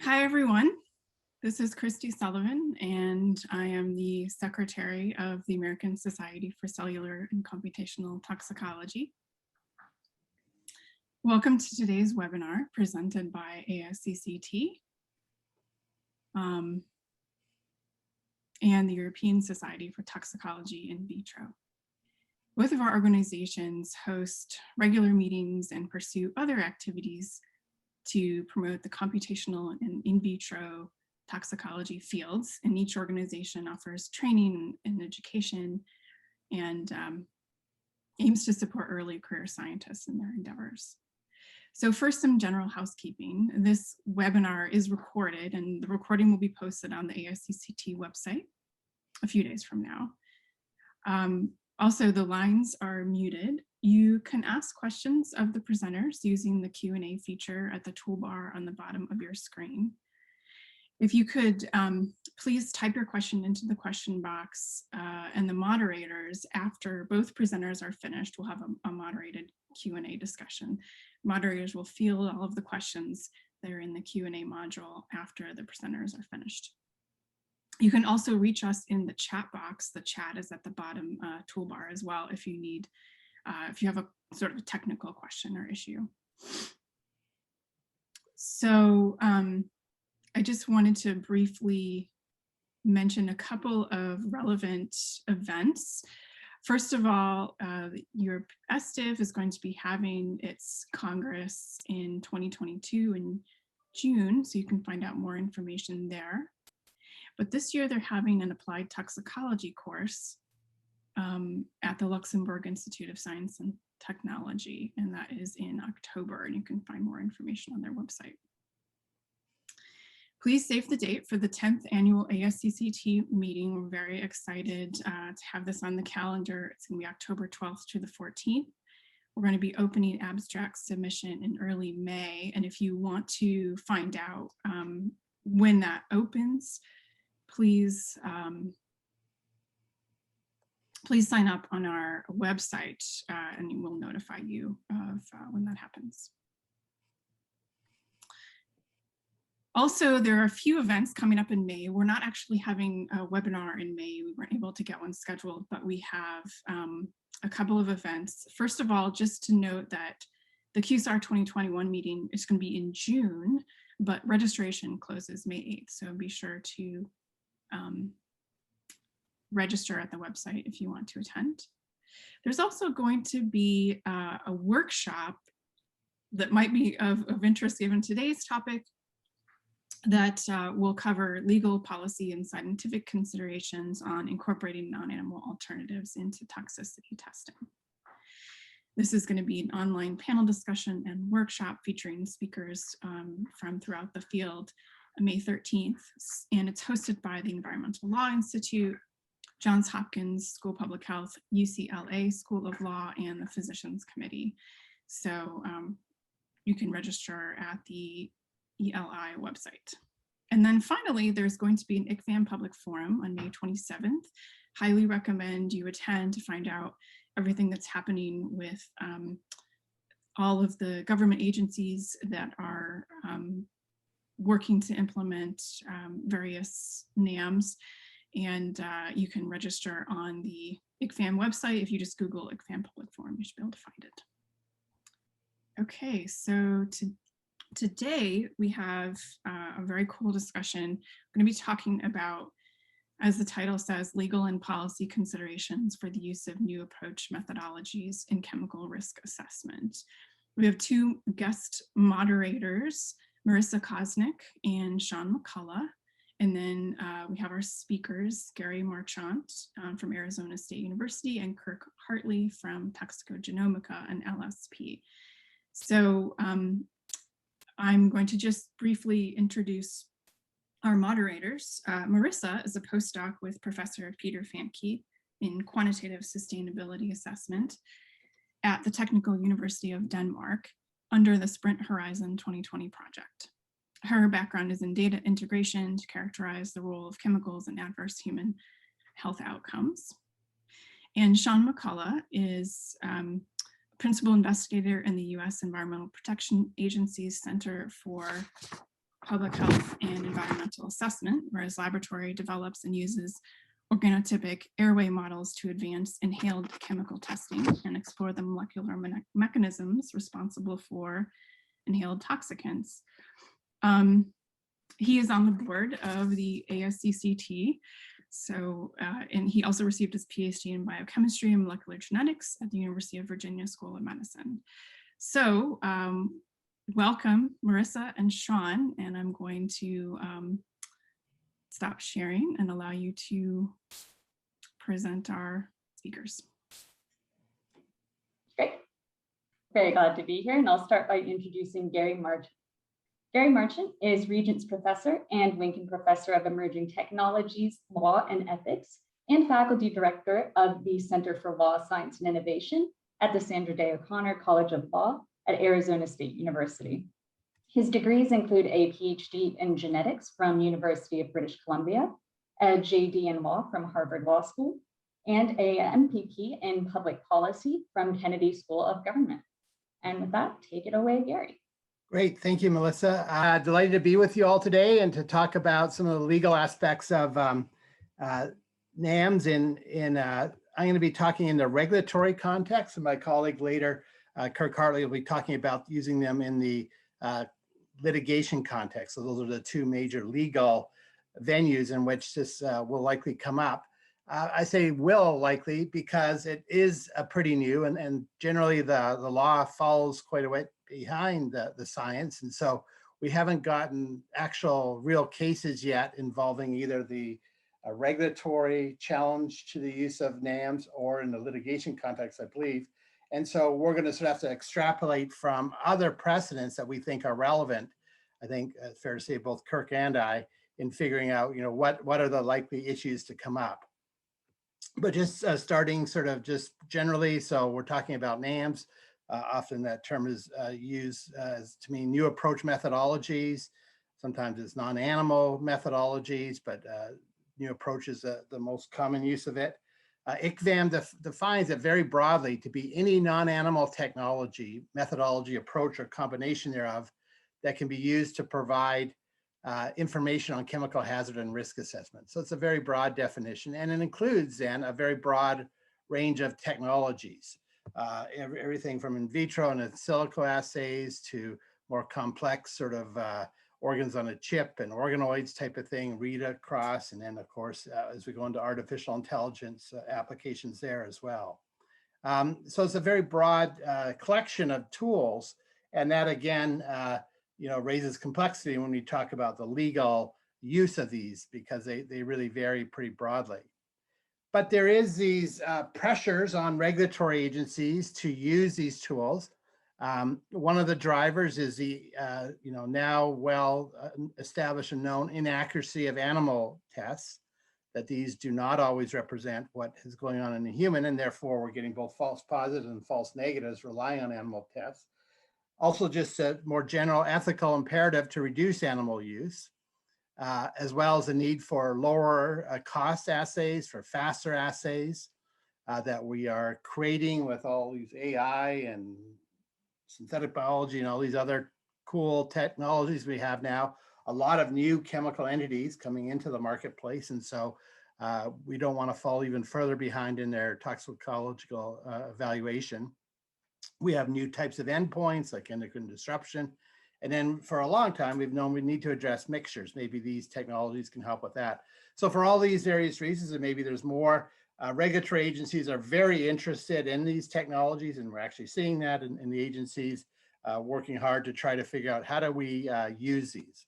Hi, everyone. This is Christy Sullivan, and I am the Secretary of the American Society for Cellular and Computational Toxicology. Welcome to today's webinar presented by ASCCT and the European Society for Toxicology in Vitro. Both of our organizations host regular meetings and pursue other activities to promote the computational and in vitro toxicology fields, and each organization offers training and education and aims to support early career scientists in their endeavors. So first, some general housekeeping. This webinar is recorded, and the recording will be posted on the ASCCT website a few days from now. Also, the lines are muted. You can ask questions of the presenters using the Q&A feature at the toolbar on the bottom of your screen. If you could please type your question into the question box, and the moderators, after both presenters are finished, will have a moderated Q&A discussion. Moderators will field all of the questions that are in the Q&A module after the presenters are finished. You can also reach us in the chat box. The chat is at the bottom toolbar as well if you need, if you have a sort of a technical question or issue. So I just wanted to briefly mention a couple of relevant events. First of all, Europe ESTIV is going to be having its Congress in 2022 in June, so you can find out more information there. But this year they're having an applied toxicology course at the Luxembourg Institute of Science and Technology, and that is in October, and you can find more information on their website. Please save the date for the 10th annual ASCCT meeting. We're very excited to have this on the calendar. It's going to be October 12th to the 14th. We're going to be opening abstract submission in early May, and if you want to find out when that opens, please please sign up on our website, and we'll notify you of when that happens. Also, there are a few events coming up in May. We're not actually having a webinar in May. We weren't able to get one scheduled, but we have a couple of events. First of all, just to note that the QSAR 2021 meeting is going to be in June, but registration closes May 8th. So be sure to register at the website if you want to attend. There's also going to be a workshop that might be of interest given today's topic that will cover legal policy and scientific considerations on incorporating non-animal alternatives into toxicity testing. This is going to be an online panel discussion and workshop featuring speakers from throughout the field on May 13th, and it's hosted by the Environmental Law Institute, Johns Hopkins School of Public Health, UCLA School of Law, and the Physicians Committee. So you can register at the ELI website. And then finally, there's going to be an ICFAM public forum on May 27th. Highly recommend you attend to find out everything that's happening with all of the government agencies that are working to implement various NAMs. And you can register on the ICFAM website. If you just Google ICFAM public forum, you should be able to find it. Okay, so today we have a very cool discussion. We're going to be talking about, as the title says, legal and policy considerations for the use of new approach methodologies in chemical risk assessment. We have two guest moderators, Marissa Kosnik and Shaun McCullough. And then we have our speakers, Gary Marchant from Arizona State University and Kirk Hartley from ToxicoGenomica and LSP. So I'm going to just briefly introduce our moderators. Marissa is a postdoc with Professor Peter Famke in quantitative sustainability assessment at the Technical University of Denmark under the Sprint Horizon 2020 project. Her background is in data integration to characterize the role of chemicals in adverse human health outcomes. And Shaun McCullough is principal investigator in the U.S. Environmental Protection Agency's Center for public health and environmental assessment, whereas laboratory develops and uses organotypic airway models to advance inhaled chemical testing and explore the molecular mechanisms responsible for inhaled toxicants. He is on the board of the ASCCT. So, and he also received his PhD in biochemistry and molecular genetics at the University of Virginia School of Medicine. So, welcome, Marissa and Shaun, and I'm going to stop sharing and allow you to present our speakers. Great. Very glad to be here, and I'll start by introducing Gary Marchant. Gary Marchant is Regents Professor and Winkin Professor of Emerging Technologies, Law and Ethics, and Faculty Director of the Center for Law, Science, and Innovation at the Sandra Day O'Connor College of Law at Arizona State University. His degrees include a PhD in genetics from University of British Columbia, a JD in law from Harvard Law School, and a MPP in public policy from Kennedy School of Government. And with that, take it away, Gary. Great, thank you, Melissa. Delighted to be with you all today and to talk about some of the legal aspects of NAMs. I'm going to be talking in the regulatory context, and my colleague later, Kirk Hartley, will be talking about using them in the litigation context. So those are the two major legal venues in which this will likely come up. I say will likely because it is pretty new, and generally the law follows quite a bit behind the science. And so we haven't gotten actual real cases yet involving either the regulatory challenge to the use of NAMs or in the litigation context, I believe. And so we're going to sort of have to extrapolate from other precedents that we think are relevant. I think it's fair to say both Kirk and I in figuring out, what are the likely issues to come up. But just starting sort of just generally, so we're talking about NAMs. Often that term is used to mean new approach methodologies. Sometimes it's non-animal methodologies, but new approach is the most common use of it. ICVAM defines it very broadly to be any non-animal technology, methodology, approach, or combination thereof that can be used to provide information on chemical hazard and risk assessment. So it's a very broad definition, and it includes then a very broad range of technologies. Everything from in vitro and in silico assays to more complex sort of organs on a chip and organoids type of thing, read across, and then of course, as we go into artificial intelligence applications there as well. So it's a very broad collection of tools, and that again, raises complexity when we talk about the legal use of these because they really vary pretty broadly. But there is these pressures on regulatory agencies to use these tools. One of the drivers is the now well established and known inaccuracy of animal tests, that these do not always represent what is going on in a human, and therefore we're getting both false positives and false negatives relying on animal tests. Also just a more general ethical imperative to reduce animal use. As well as the need for lower cost assays, for faster assays that we are creating with all these AI and synthetic biology and all these other cool technologies we have now. A lot of new chemical entities coming into the marketplace. And so we don't want to fall even further behind in their toxicological evaluation. We have new types of endpoints like endocrine disruption. And then for a long time, we've known we need to address mixtures. Maybe these technologies can help with that. So for all these various reasons, and maybe there's more, regulatory agencies are very interested in these technologies, and we're actually seeing that in the agencies working hard to try to figure out how do we use these.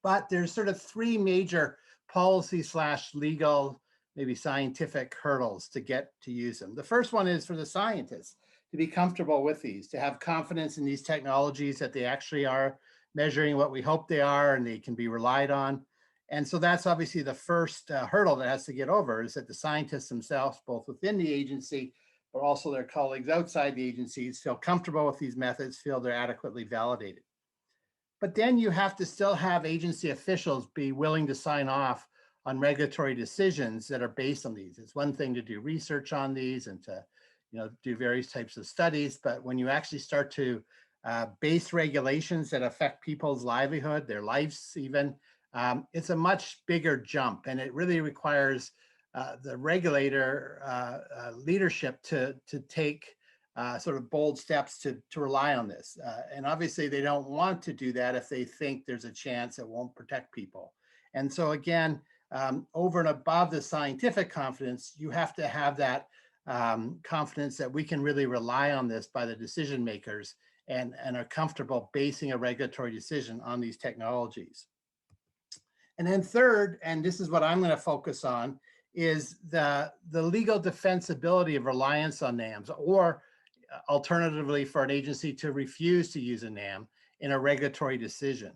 But there's sort of three major policy/legal, maybe scientific hurdles to get to use them. The first one is for the scientists to be comfortable with these, to have confidence in these technologies that they actually are measuring what we hope they are and they can be relied on. And so that's obviously the first hurdle that has to get over, is that the scientists themselves, both within the agency, but also their colleagues outside the agencies, feel comfortable with these methods, feel they're adequately validated. But then you have to still have agency officials be willing to sign off on regulatory decisions that are based on these. It's one thing to do research on these and to do various types of studies, but when you actually start to based regulations that affect people's livelihood, their lives even, it's a much bigger jump, and it really requires the regulator leadership to take sort of bold steps to rely on this. And obviously they don't want to do that if they think there's a chance it won't protect people. And so again, over and above the scientific confidence, you have to have that confidence that we can really rely on this by the decision makers and are comfortable basing a regulatory decision on these technologies. And then third, and this is what I'm going to focus on, is the legal defensibility of reliance on NAMs, or alternatively for an agency to refuse to use a NAM in a regulatory decision.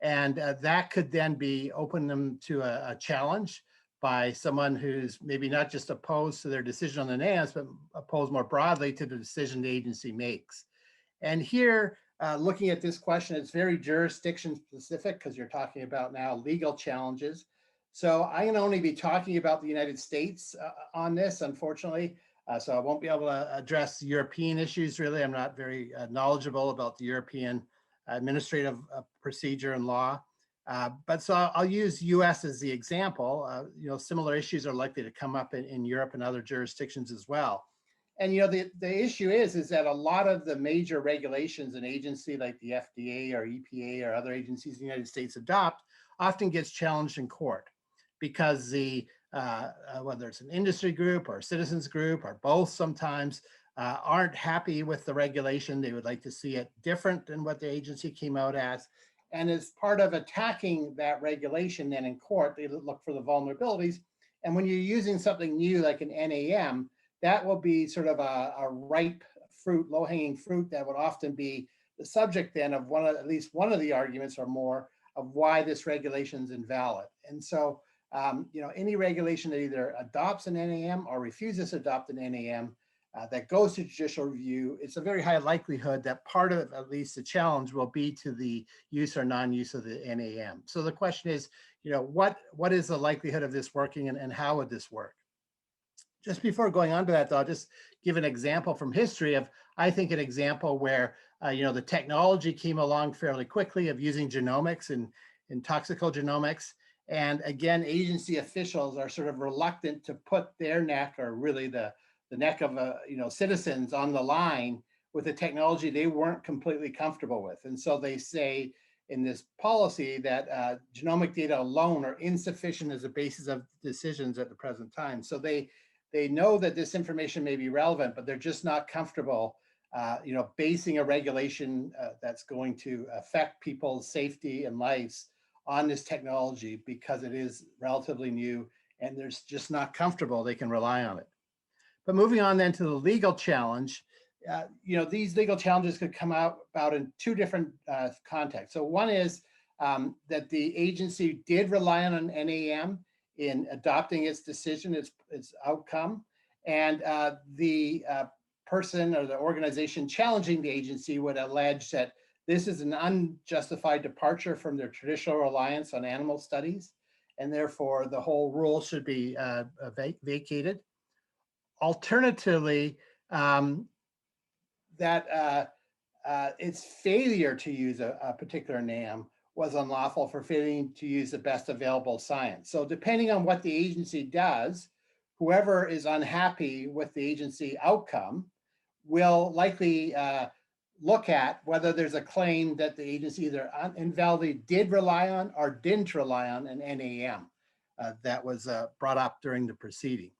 And that could then be open them to a challenge by someone who's maybe not just opposed to their decision on the NAMs, but opposed more broadly to the decision the agency makes. And here, looking at this question, it's very jurisdiction specific because you're talking about now legal challenges. So I'm going to only be talking about the United States on this, unfortunately. So I won't be able to address European issues, really. I'm not very knowledgeable about the European administrative procedure and law. But so I'll use US as the example. You know, similar issues are likely to come up in Europe and other jurisdictions as well. And, you know, the issue is that a lot of the major regulations an agency like the FDA or EPA or other agencies in the United States adopt often gets challenged in court because the, whether it's an industry group or a citizens group or both sometimes aren't happy with the regulation. They would like to see it different than what the agency came out as. And as part of attacking that regulation then in court, they look for the vulnerabilities. And when you're using something new like an NAM, that will be sort of a ripe fruit, low-hanging fruit that would often be the subject then of at least one of the arguments or more of why this regulation is invalid. And so, you know, any regulation that either adopts an NAM or refuses to adopt an NAM that goes to judicial review, it's a very high likelihood that part of at least the challenge will be to the use or non-use of the NAM. So the question is, you know, what is the likelihood of this working and how would this work? Just before going on to that, though, I'll just give an example from history of, I think, an example where, you know, the technology came along fairly quickly of using genomics in toxicogenomics. And again, agency officials are sort of reluctant to put their neck, or really the neck of, you know, citizens on the line with a technology they weren't completely comfortable with. And so they say in this policy that genomic data alone are insufficient as a basis of decisions at the present time. So they know that this information may be relevant, but they're just not comfortable, you know, basing a regulation that's going to affect people's safety and lives on this technology because it is relatively new and they're just not comfortable they can rely on it. But moving on then to the legal challenge, you know, these legal challenges could come about in two different contexts. So one is that the agency did rely on an NAM in adopting its decision, its outcome, and the person or the organization challenging the agency would allege that this is an unjustified departure from their traditional reliance on animal studies, and therefore the whole rule should be vacated. Alternatively, that its failure to use a particular NAM was unlawful for failing to use the best available science. So depending on what the agency does, whoever is unhappy with the agency outcome will likely look at whether there's a claim that the agency either invalidly did rely on or didn't rely on an NAM that was brought up during the proceeding.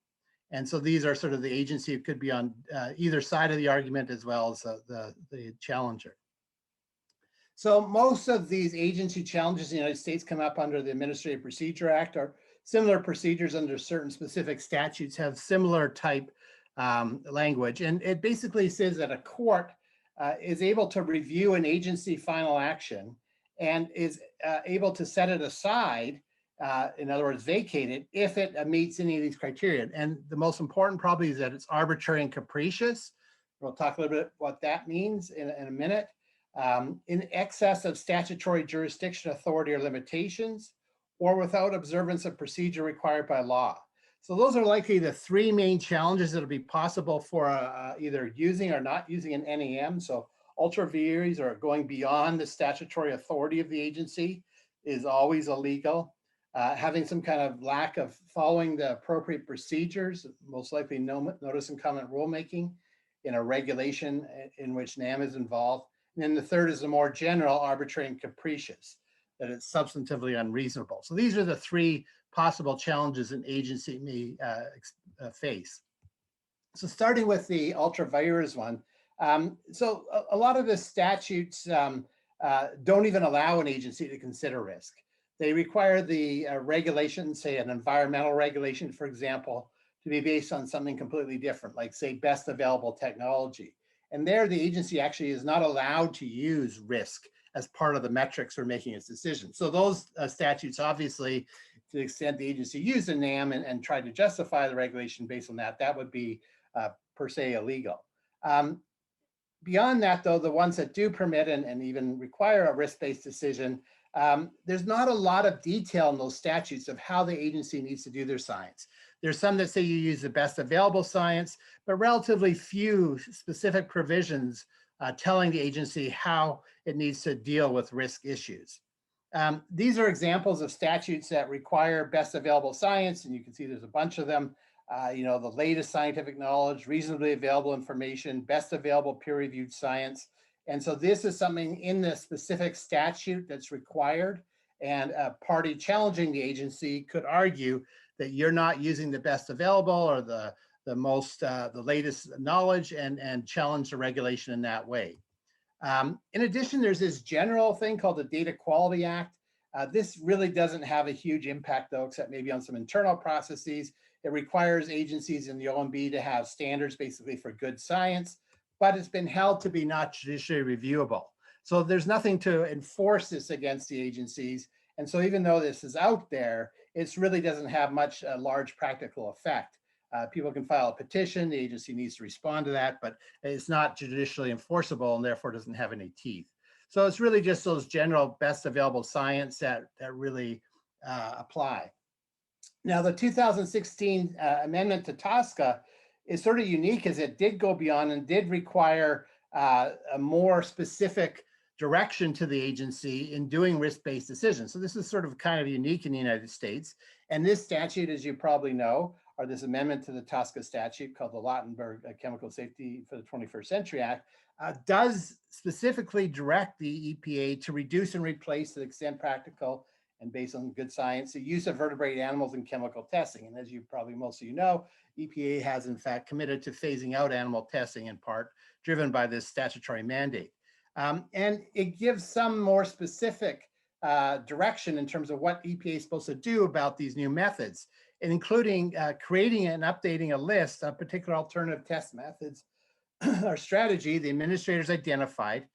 And so these are sort of the agency could be on either side of the argument as well as the challenger. So most of these agency challenges in the United States come up under the Administrative Procedure Act, or similar procedures under certain specific statutes have similar type language. And it basically says that a court is able to review an agency final action and is able to set it aside, in other words, vacate it, if it meets any of these criteria. And the most important probably is that it's arbitrary and capricious. We'll talk a little bit what that means in a minute. In excess of statutory jurisdiction, authority, or limitations, or without observance of procedure required by law. So those are likely the three main challenges that will be possible for either using or not using an NAM. So Ultra-vires or going beyond the statutory authority of the agency is always illegal. Having some kind of lack of following the appropriate procedures, most likely notice and comment rulemaking in a regulation in which NAM is involved. And then the third is the more general, arbitrary and capricious, that it's substantively unreasonable. So these are the three possible challenges an agency may face. So starting with the ultra-vires one, so a lot of the statutes don't even allow an agency to consider risk. They require the regulation, say an environmental regulation, for example, to be based on something completely different, like say best available technology. And there the agency actually is not allowed to use risk as part of the metrics for making its decision. So those statutes, obviously, to the extent the agency used a NAM and tried to justify the regulation based on that, that would be per se illegal. Beyond that, though, the ones that do permit and even require a risk-based decision, there's not a lot of detail in those statutes of how the agency needs to do their science. There's some that say you use the best available science, but relatively few specific provisions telling the agency how it needs to deal with risk issues. These are examples of statutes that require best available science, and you can see there's a bunch of them. You know, the latest scientific knowledge, reasonably available information, best available peer-reviewed science. And so this is something in the specific statute that's required, and a party challenging the agency could argue that you're not using the best available or the latest knowledge and challenge the regulation in that way. In addition, there's this general thing called the Data Quality Act. This really doesn't have a huge impact though, except maybe on some internal processes. It requires agencies in the OMB to have standards basically for good science, but it's been held to be not judicially reviewable. So there's nothing to enforce this against the agencies. And so even though this is out there, it really doesn't have much large practical effect. People can file a petition, the agency needs to respond to that, but it's not judicially enforceable and therefore doesn't have any teeth. So it's really just those general best available science that really apply. Now, the 2016 amendment to TSCA is sort of unique as it did go beyond and did require a more specific direction to the agency in doing risk-based decisions. So this is sort of kind of unique in the United States. And this statute, as you probably know, or this amendment to the TSCA statute called the Lautenberg Chemical Safety for the 21st Century Act, does specifically direct the EPA to reduce and replace to the extent practical and based on good science, the use of vertebrate animals in chemical testing. And as you probably most of you know, EPA has in fact committed to phasing out animal testing in part, driven by this statutory mandate. And it gives some more specific direction in terms of what EPA is supposed to do about these new methods, and including creating and updating a list of particular alternative test methods or strategy the administrators identified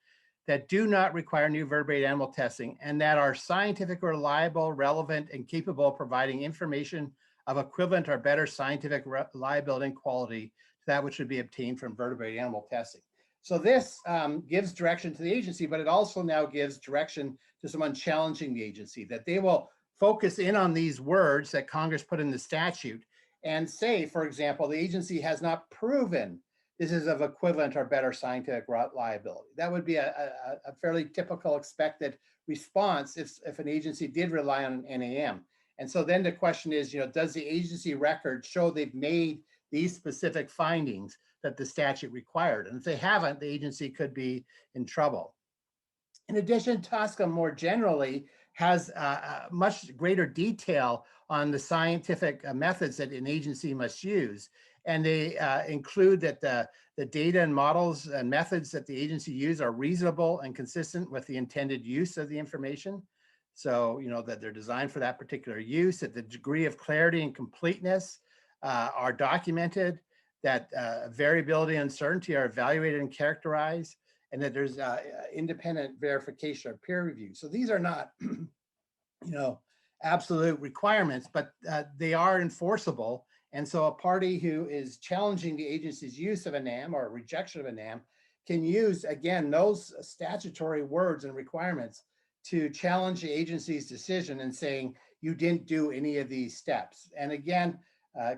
that do not require new vertebrate animal testing and that are scientific, reliable, relevant, and capable of providing information of equivalent or better scientific reliability and quality to that which would be obtained from vertebrate animal testing. So this gives direction to the agency, but it also now gives direction to someone challenging the agency, that they will focus in on these words that Congress put in the statute and say, for example, the agency has not proven this is of equivalent or better scientific reliability. That would be a fairly typical expected response if an agency did rely on an NAM. And so then the question is, you know, does the agency record show they've made these specific findings that the statute required? And if they haven't, the agency could be in trouble. In addition, TSCA more generally has much greater detail on the scientific methods that an agency must use. And they include that the data and models and methods that the agency use are reasonable and consistent with the intended use of the information. So, you know, that they're designed for that particular use, that the degree of clarity and completeness are documented, that variability and uncertainty are evaluated and characterized, and that there's independent verification or peer review. So these are not, you know, absolute requirements, but they are enforceable. And so a party who is challenging the agency's use of a NAM or a rejection of a NAM can use, again, those statutory words and requirements to challenge the agency's decision and saying, you didn't do any of these steps. And again,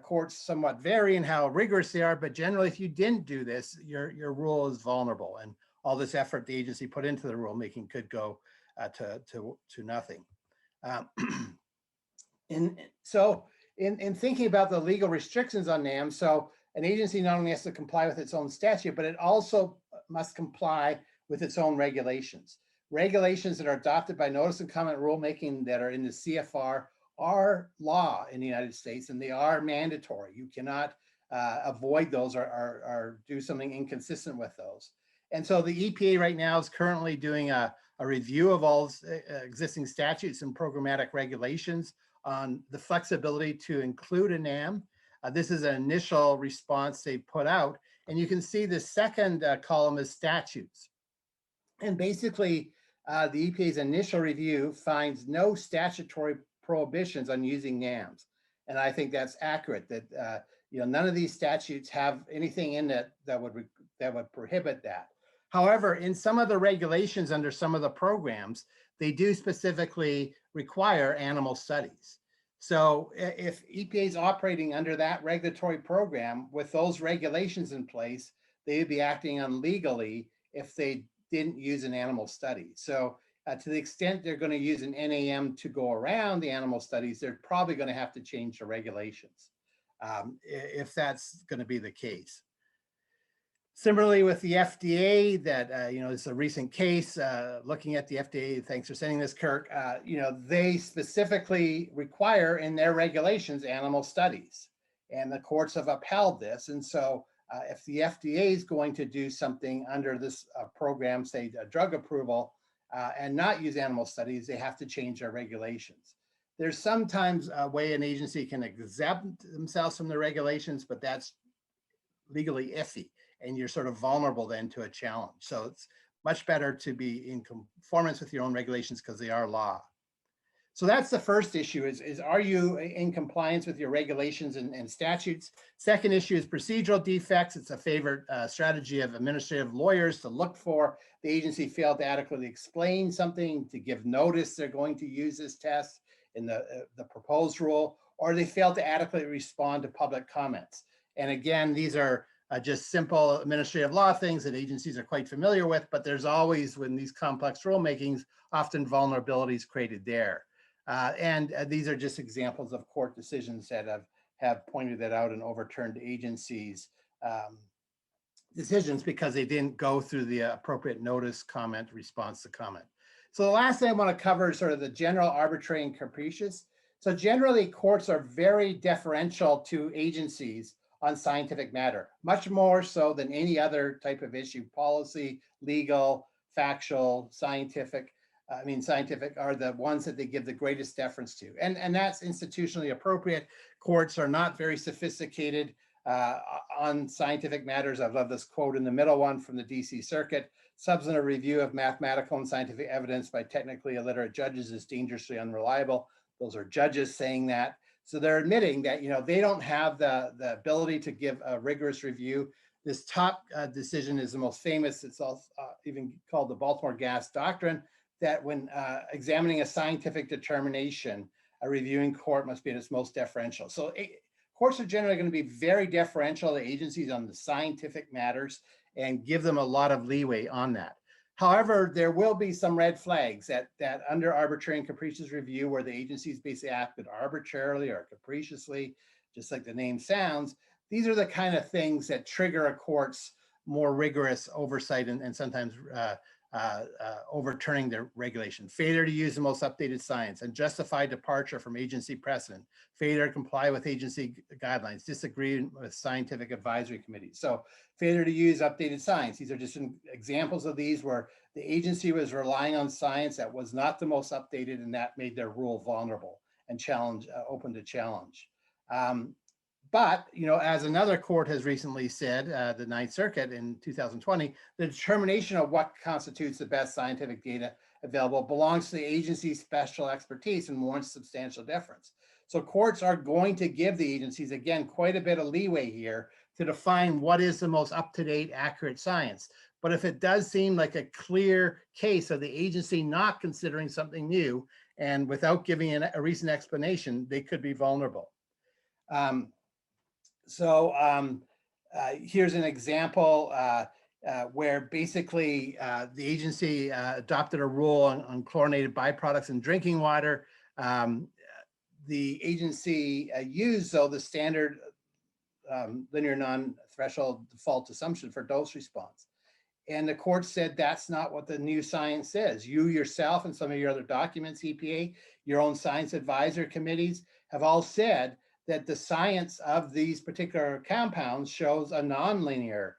courts somewhat vary in how rigorous they are, but generally, if you didn't do this, your rule is vulnerable. And all this effort the agency put into the rulemaking could go to nothing. In thinking about the legal restrictions on NAMs, so an agency not only has to comply with its own statute, but it also must comply with its own regulations. Regulations that are adopted by notice and comment rulemaking that are in the CFR are law in the United States, and they are mandatory. You cannot avoid those or do something inconsistent with those. And so the EPA right now is currently doing a review of all existing statutes and programmatic regulations on the flexibility to include a NAM. This is an initial response they put out. And you can see the second column is statutes. And basically, the EPA's initial review finds no statutory prohibitions on using NAMs. And I think that's accurate, that none of these statutes have anything in it that would prohibit that. However, in some of the regulations under some of the programs, they do specifically require animal studies. So if EPA is operating under that regulatory program with those regulations in place, they would be acting illegally if they didn't use an animal study. So to the extent they're going to use an NAM to go around the animal studies, they're probably going to have to change the regulations if that's going to be the case. Similarly with the FDA, that it's a recent case looking at the FDA. Thanks for sending this, Kirk. They specifically require in their regulations animal studies, and the courts have upheld this. And so, if the FDA is going to do something under this program, say a drug approval, and not use animal studies, they have to change their regulations. There's sometimes a way an agency can exempt themselves from the regulations, but that's legally iffy, and you're sort of vulnerable then to a challenge. So it's much better to be in conformance with your own regulations because they are law. So that's the first issue is are you in compliance with your regulations and statutes? Second issue is procedural defects. It's a favorite strategy of administrative lawyers to look for. The agency failed to adequately explain something, to give notice they're going to use this test in the proposed rule, or they failed to adequately respond to public comments. And again, these are just simple administrative law things that agencies are quite familiar with, but there's always, when these complex rulemakings, often vulnerabilities created there. And these are just examples of court decisions that have pointed that out and overturned agencies' decisions because they didn't go through the appropriate notice, comment, response to comment. So the last thing I want to cover is sort of the general arbitrary and capricious. So generally, courts are very deferential to agencies on scientific matter, much more so than any other type of issue: policy, legal, factual, scientific. Scientific are the ones that they give the greatest deference to. And that's institutionally appropriate. Courts are not very sophisticated on scientific matters. I love this quote in the middle one from the DC Circuit: substantive review of mathematical and scientific evidence by technically illiterate judges is dangerously unreliable. Those are judges saying that. So they're admitting that they don't have the ability to give a rigorous review. This top decision is the most famous. It's also even called the Baltimore Gas Doctrine, that when examining a scientific determination, a reviewing court must be at its most deferential. So courts are generally going to be very deferential to agencies on the scientific matters and give them a lot of leeway on that. However, there will be some red flags that under arbitrary and capricious review, where the agencies basically acted arbitrarily or capriciously, just like the name sounds. These are the kind of things that trigger a court's more rigorous oversight and sometimes overturning their regulation. Failure to use the most updated science, unjustified departure from agency precedent, failure to comply with agency guidelines, disagreement with scientific advisory committees. So failure to use updated science. These are just examples of these where the agency was relying on science that was not the most updated, and that made their rule vulnerable and open to challenge. But, as another court has recently said, the Ninth Circuit in 2020, the determination of what constitutes the best scientific data available belongs to the agency's special expertise and warrants substantial deference. So courts are going to give the agencies, again, quite a bit of leeway here to define what is the most up-to-date, accurate science. But if it does seem like a clear case of the agency not considering something new and without giving a recent explanation, they could be vulnerable. Here's an example. where basically the agency adopted a rule on chlorinated byproducts in drinking water. The agency used, though, the standard linear non-threshold default assumption for dose response. And the court said that's not what the new science says. You yourself and some of your other documents, EPA, your own science advisor committees have all said that the science of these particular compounds shows a nonlinear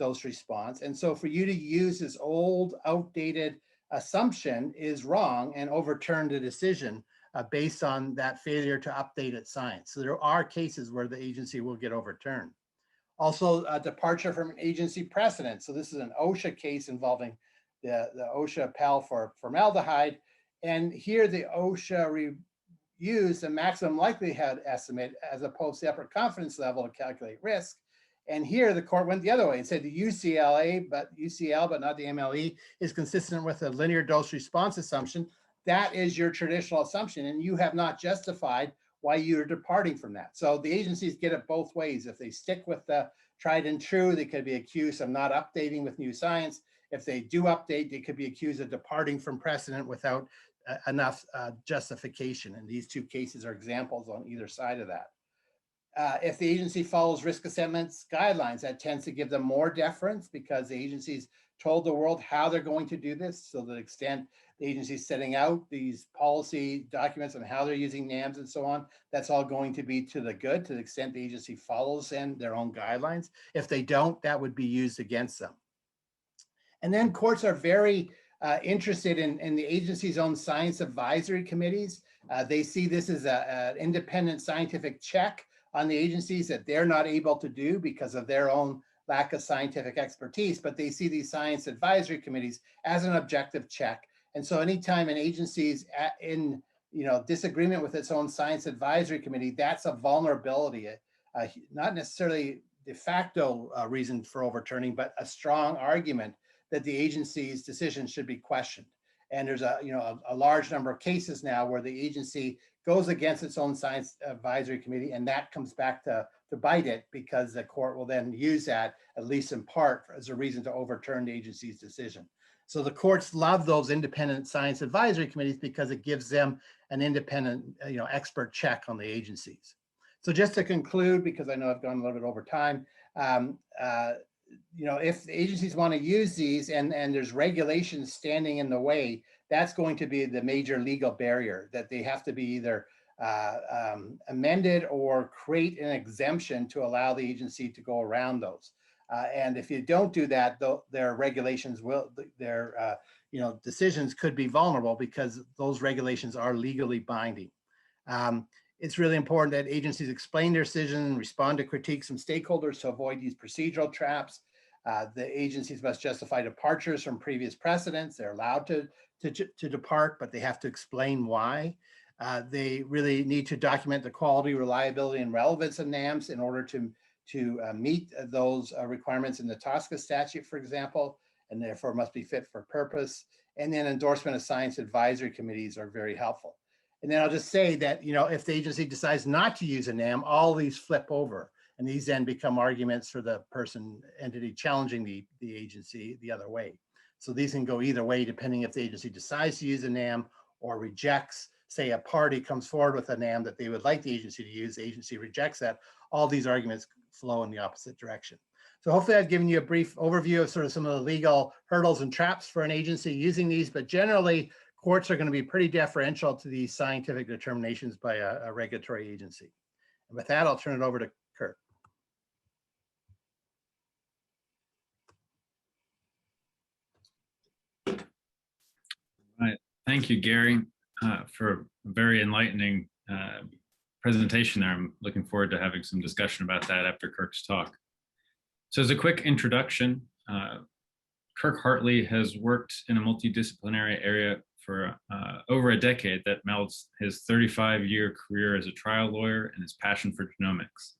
dose response. And so for you to use this old, outdated assumption is wrong and overturn the decision based on that failure to update its science. So there are cases where the agency will get overturned. Also, a departure from an agency precedent. So this is an OSHA case involving the OSHA appel for formaldehyde. And here the OSHA used a maximum likelihood estimate as opposed to upper confidence level to calculate risk. And here the court went the other way and said the UCL, but not the MLE, is consistent with a linear dose response assumption. That is your traditional assumption, and you have not justified why you're departing from that. So the agencies get it both ways. If they stick with the tried and true, they could be accused of not updating with new science. If they do update, they could be accused of departing from precedent without enough justification. And these two cases are examples on either side of that. If the agency follows risk assessments guidelines, that tends to give them more deference because the agencies told the world how they're going to do this. So to the extent the agency's setting out these policy documents on how they're using NAMs and so on, that's all going to be to the good, to the extent the agency follows in their own guidelines. If they don't, that would be used against them. And then courts are very interested in the agency's own science advisory committees. They see this as an independent scientific check on the agencies that they're not able to do because of their own lack of scientific expertise, but they see these science advisory committees as an objective check. And so anytime an agency is in disagreement with its own science advisory committee, that's a vulnerability, not necessarily de facto reason for overturning, but a strong argument that the agency's decision should be questioned. And there's a large number of cases now where the agency goes against its own science advisory committee, and that comes back to bite it because the court will then use that, at least in part, as a reason to overturn the agency's decision. So the courts love those independent science advisory committees because it gives them an independent, expert check on the agencies. So just to conclude, because I know I've gone a little bit over time, if the agencies want to use these and there's regulations standing in the way, that's going to be the major legal barrier, that they have to be either amended or create an exemption to allow the agency to go around those. And if you don't do that, their regulations their decisions could be vulnerable because those regulations are legally binding. It's really important that agencies explain their decision, respond to critiques from stakeholders to avoid these procedural traps. The agencies must justify departures from previous precedents. They're allowed to depart, but they have to explain why. They really need to document the quality, reliability, and relevance of NAMs in order to meet those requirements in the TSCA statute, for example, and therefore must be fit for purpose. And then endorsement of science advisory committees are very helpful. And then I'll just say that, if the agency decides not to use a NAM, all these flip over, and these then become arguments for the entity challenging the agency the other way. So these can go either way, depending if the agency decides to use a NAM or rejects. Say a party comes forward with a NAM that they would like the agency to use, the agency rejects that. All these arguments flow in the opposite direction. So hopefully I've given you a brief overview of sort of some of the legal hurdles and traps for an agency using these, but generally courts are going to be pretty deferential to these scientific determinations by a regulatory agency. And with that, I'll turn it over to Kirk. All right. Thank you, Gary, for a very enlightening presentation there. I'm looking forward to having some discussion about that after Kirk's talk. So as a quick introduction, Kirk Hartley has worked in a multidisciplinary area for over a decade that melds his 35-year career as a trial lawyer and his passion for genomics.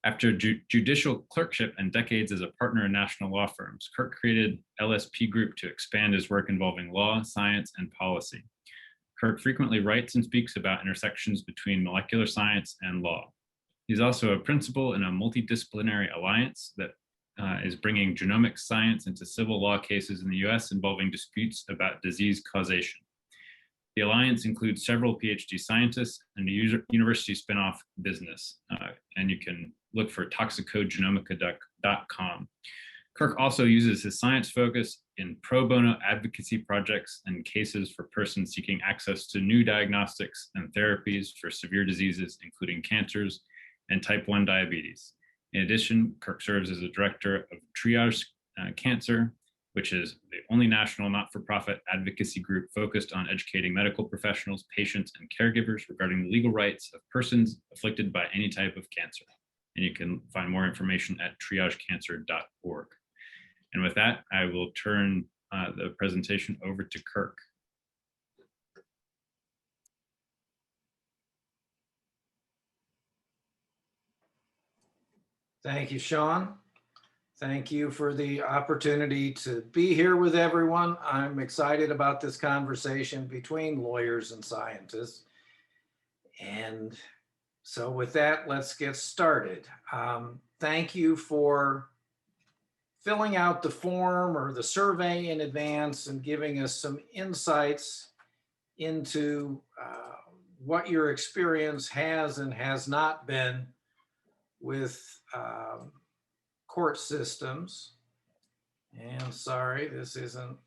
After judicial clerkship and decades as a partner in national law firms, Kirk created LSP Group to expand his work involving law, science, and policy. Kirk frequently writes and speaks about intersections between molecular science and law. He's also a principal in a multidisciplinary alliance that is bringing genomic science into civil law cases in the US involving disputes about disease causation. The Alliance includes several PhD scientists and a university spinoff business, and you can look for toxicogenomica.com. Kirk also uses his science focus in pro bono advocacy projects and cases for persons seeking access to new diagnostics and therapies for severe diseases, including cancers and type 1 diabetes. In addition, Kirk serves as a director of Triage Cancer, which is the only national not-for-profit advocacy group focused on educating medical professionals, patients, and caregivers regarding the legal rights of persons afflicted by any type of cancer. And you can find more information at triagecancer.org. And with that, I will turn the presentation over to Kirk. Thank you, Shaun. Thank you for the opportunity to be here with everyone. I'm excited about this conversation between lawyers and scientists. And so with that, let's get started. Thank you for filling out the form or the survey in advance and giving us some insights into what your experience has and has not been with court systems. And sorry, this isn't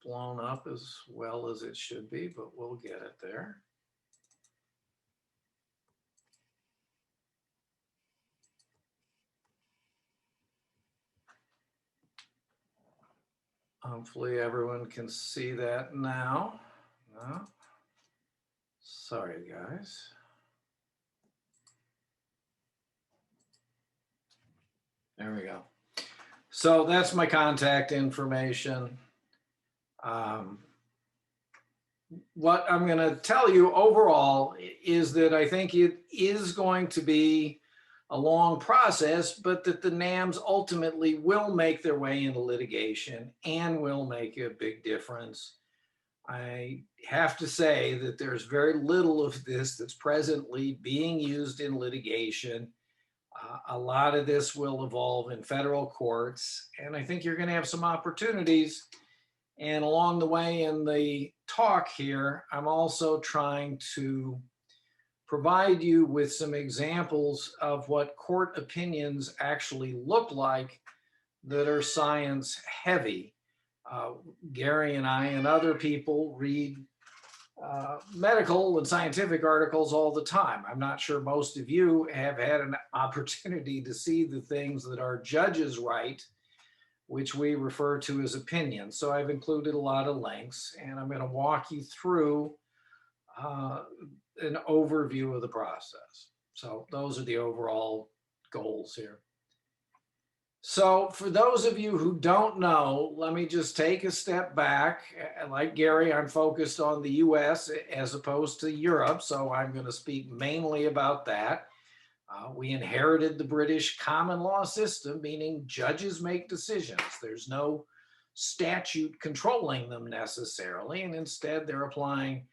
blown up as well as it should be, but we'll get it there. Hopefully everyone can see that now. No? Sorry, guys. There we go. So that's my contact information. What I'm going to tell you overall is that I think it is going to be a long process, but that the NAMs ultimately will make their way into litigation and will make a big difference. I have to say that there's very little of this that's presently being used in litigation. A lot of this will evolve in federal courts, and I think you're going to have some opportunities. And along the way in the talk here, I'm also trying to provide you with some examples of what court opinions actually look like that are science heavy. Gary and I and other people read medical and scientific articles all the time. I'm not sure most of you have had an opportunity to see the things that our judges write, which we refer to as opinions. So I've included a lot of links, and I'm going to walk you through an overview of the process. So those are the overall goals here. So for those of you who don't know, let me just take a step back. Like Gary, I'm focused on the US as opposed to Europe, so I'm going to speak mainly about that. We inherited the British common law system, meaning judges make decisions. There's no statute controlling them necessarily, and instead they're applying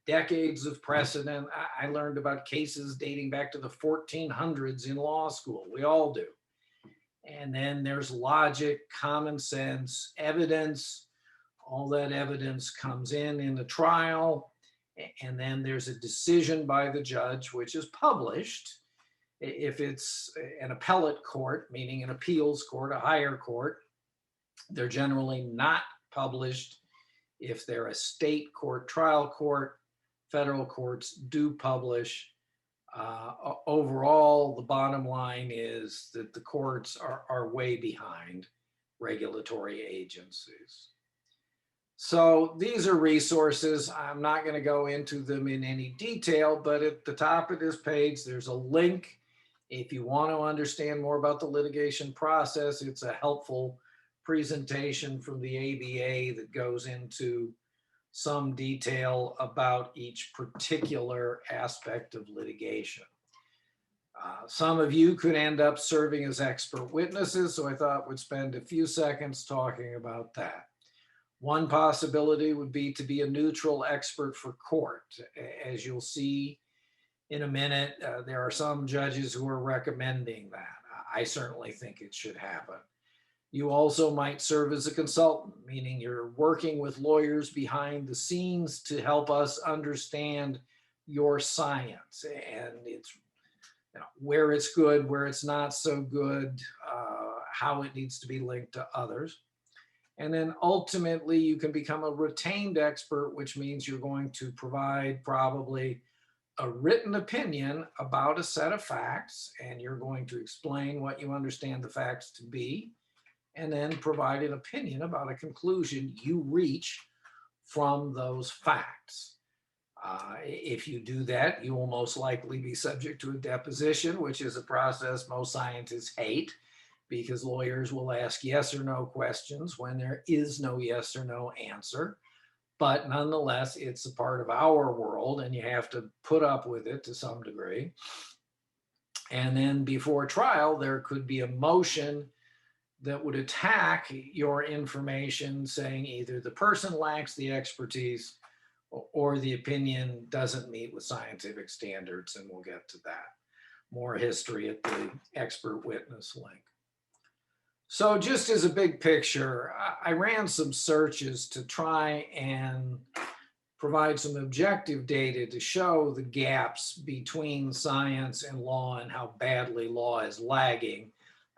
decades of precedent. I learned about cases dating back to the 1400s in law school. We all do. And then there's logic, common sense, evidence. All that evidence comes in the trial. And then there's a decision by the judge, which is published. If it's an appellate court, meaning an appeals court, a higher court, they're generally not published. If they're a state court, trial court, federal courts do publish. Overall, the bottom line is that the courts are way behind regulatory agencies. So these are resources. I'm not going to go into them in any detail, but at the top of this page, there's a link. If you want to understand more about the litigation process, it's a helpful presentation from the ABA that goes into some detail about each particular aspect of litigation. Some of you could end up serving as expert witnesses, so I thought we'd spend a few seconds talking about that. One possibility would be to be a neutral expert for court. As you'll see in a minute, there are some judges who are recommending that. I certainly think it should happen. You also might serve as a consultant, meaning you're working with lawyers behind the scenes to help us understand your science and it's, you know, where it's good, where it's not so good, how it needs to be linked to others. And then ultimately you can become a retained expert, which means you're going to provide probably a written opinion about a set of facts, and you're going to explain what you understand the facts to be, and then provide an opinion about a conclusion you reach from those facts. If you do that, you will most likely be subject to a deposition, which is a process most scientists hate because lawyers will ask yes or no questions when there is no yes or no answer. But nonetheless, it's a part of our world and you have to put up with it to some degree. And then before trial, there could be a motion that would attack your information saying either the person lacks the expertise or the opinion doesn't meet with scientific standards, and we'll get to that. More history at the expert witness link. So just as a big picture, I ran some searches to try and provide some objective data to show the gaps between science and law and how badly law is lagging.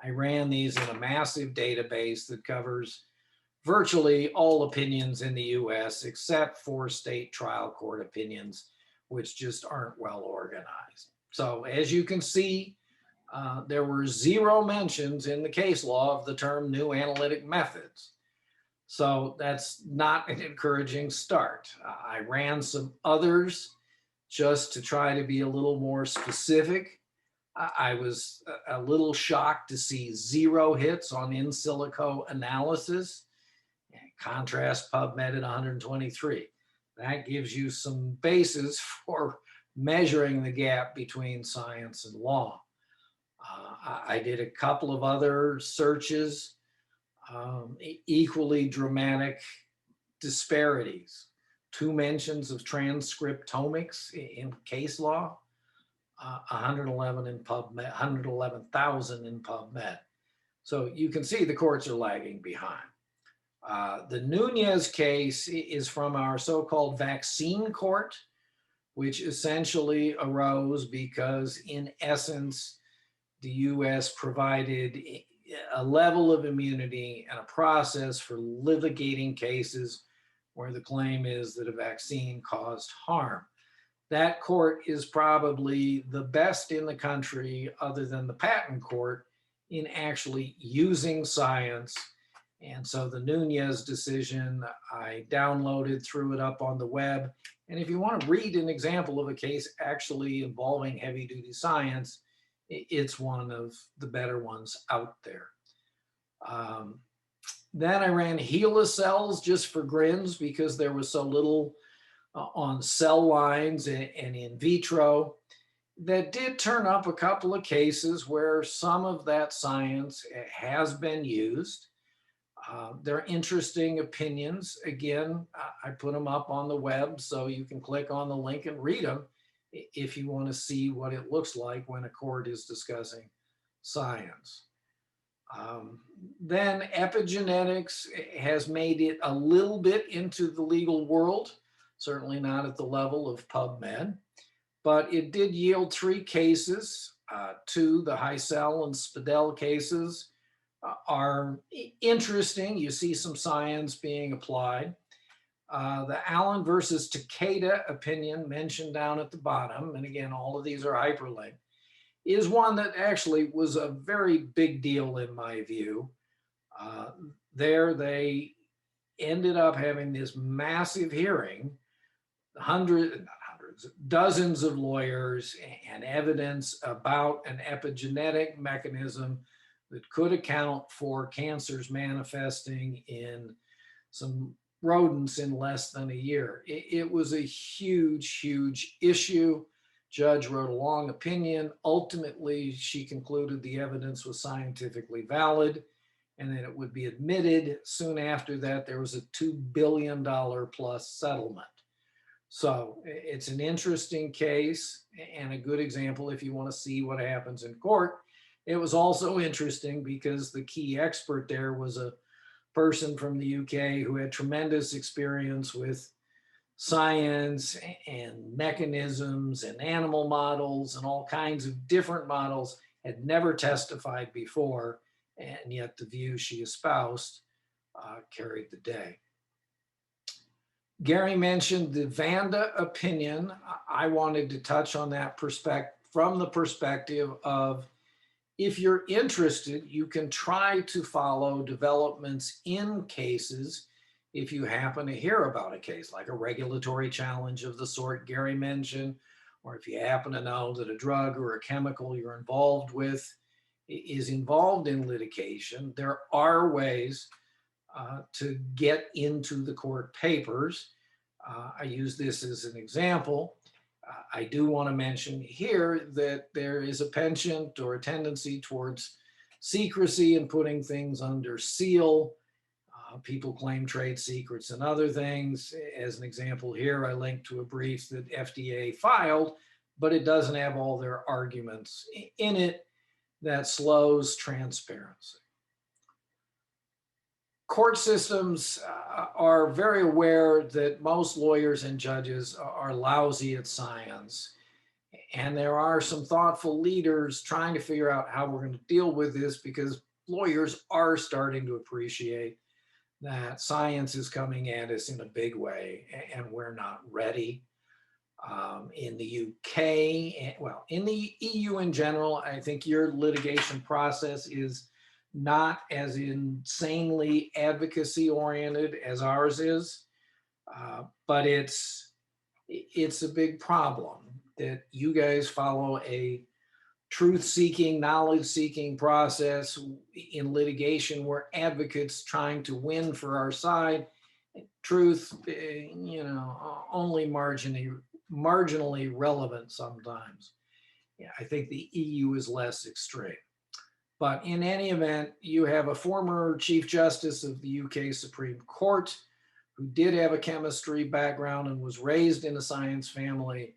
I ran these in a massive database that covers virtually all opinions in the US except for state trial court opinions, which just aren't well organized. So as you can see, there were 0 mentions in the case law of the term new analytic methods. So that's not an encouraging start. I ran some others just to try to be a little more specific. I was a little shocked to see 0 hits on in silico analysis. Contrast PubMed at 123. That gives you some basis for measuring the gap between science and law. I did a couple of other searches, equally dramatic disparities. 2 mentions of transcriptomics in case law, 111 in PubMed, 111,000 in PubMed. So you can see the courts are lagging behind. The Nunez case is from our so-called vaccine court, which essentially arose because in essence, the US provided a level of immunity and a process for litigating cases where the claim is that a vaccine caused harm. That court is probably the best in the country other than the patent court in actually using science. And so the Nunez decision, I downloaded, threw it up on the web. And if you want to read an example of a case actually involving heavy duty science, it's one of the better ones out there. Then I ran HeLa cells just for grins because there was so little on cell lines and in vitro. That did turn up a couple of cases where some of that science has been used. They're interesting opinions. Again, I put them up on the web so you can click on the link and read them if you want to see what it looks like when a court is discussing science. Then epigenetics has made it a little bit into the legal world, certainly not at the level of PubMed, but it did yield 3 cases. 2, the Heisel and Spadell cases, are interesting. You see some science being applied. The Allen versus Takeda opinion mentioned down at the bottom, and again, all of these are hyperlinked, is one that actually was a very big deal in my view. There they ended up having this massive hearing, dozens of lawyers and evidence about an epigenetic mechanism that could account for cancers manifesting in some rodents in less than a year. It was a huge, huge issue. Judge wrote a long opinion. Ultimately, she concluded the evidence was scientifically valid and that it would be admitted. Soon after that, there was a $2 billion plus settlement. So it's an interesting case and a good example if you want to see what happens in court. It was also interesting because the key expert there was a person from the UK who had tremendous experience with science and mechanisms and animal models and all kinds of different models, had never testified before, and yet the view she espoused carried the day. Gary mentioned the Vanda opinion. I wanted to touch on that from the perspective of, if you're interested, you can try to follow developments in cases if you happen to hear about a case, like a regulatory challenge of the sort Gary mentioned, or if you happen to know that a drug or a chemical you're involved with is involved in litigation. There are ways to get into the court papers. I use this as an example. I do want to mention here that there is a penchant or a tendency towards secrecy and putting things under seal. People claim trade secrets and other things. As an example here, I linked to a brief that FDA filed, but it doesn't have all their arguments in it. That slows transparency. Court systems are very aware that most lawyers and judges are lousy at science. And there are some thoughtful leaders trying to figure out how we're going to deal with this, because lawyers are starting to appreciate that science is coming at us in a big way and we're not ready. In the UK, well, in the EU in general, I think your litigation process is not as insanely advocacy oriented as ours is, but it's a big problem that you guys follow a truth-seeking, knowledge-seeking process in litigation. We're advocates trying to win for our side. Truth, only marginally relevant sometimes. Yeah, I think the EU is less extreme. But in any event, you have a former Chief Justice of the UK Supreme Court who did have a chemistry background and was raised in a science family.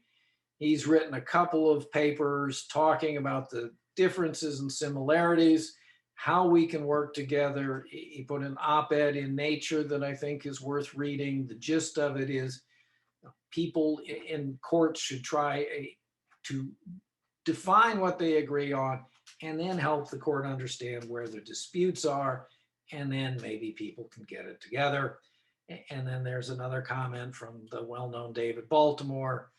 He's written a couple of papers talking about the differences and similarities, how we can work together. He put an op-ed in Nature that I think is worth reading. The gist of it is people in courts should try to define what they agree on and then help the court understand where the disputes are, and then maybe people can get it together. And then there's another comment from the well-known David Baltimore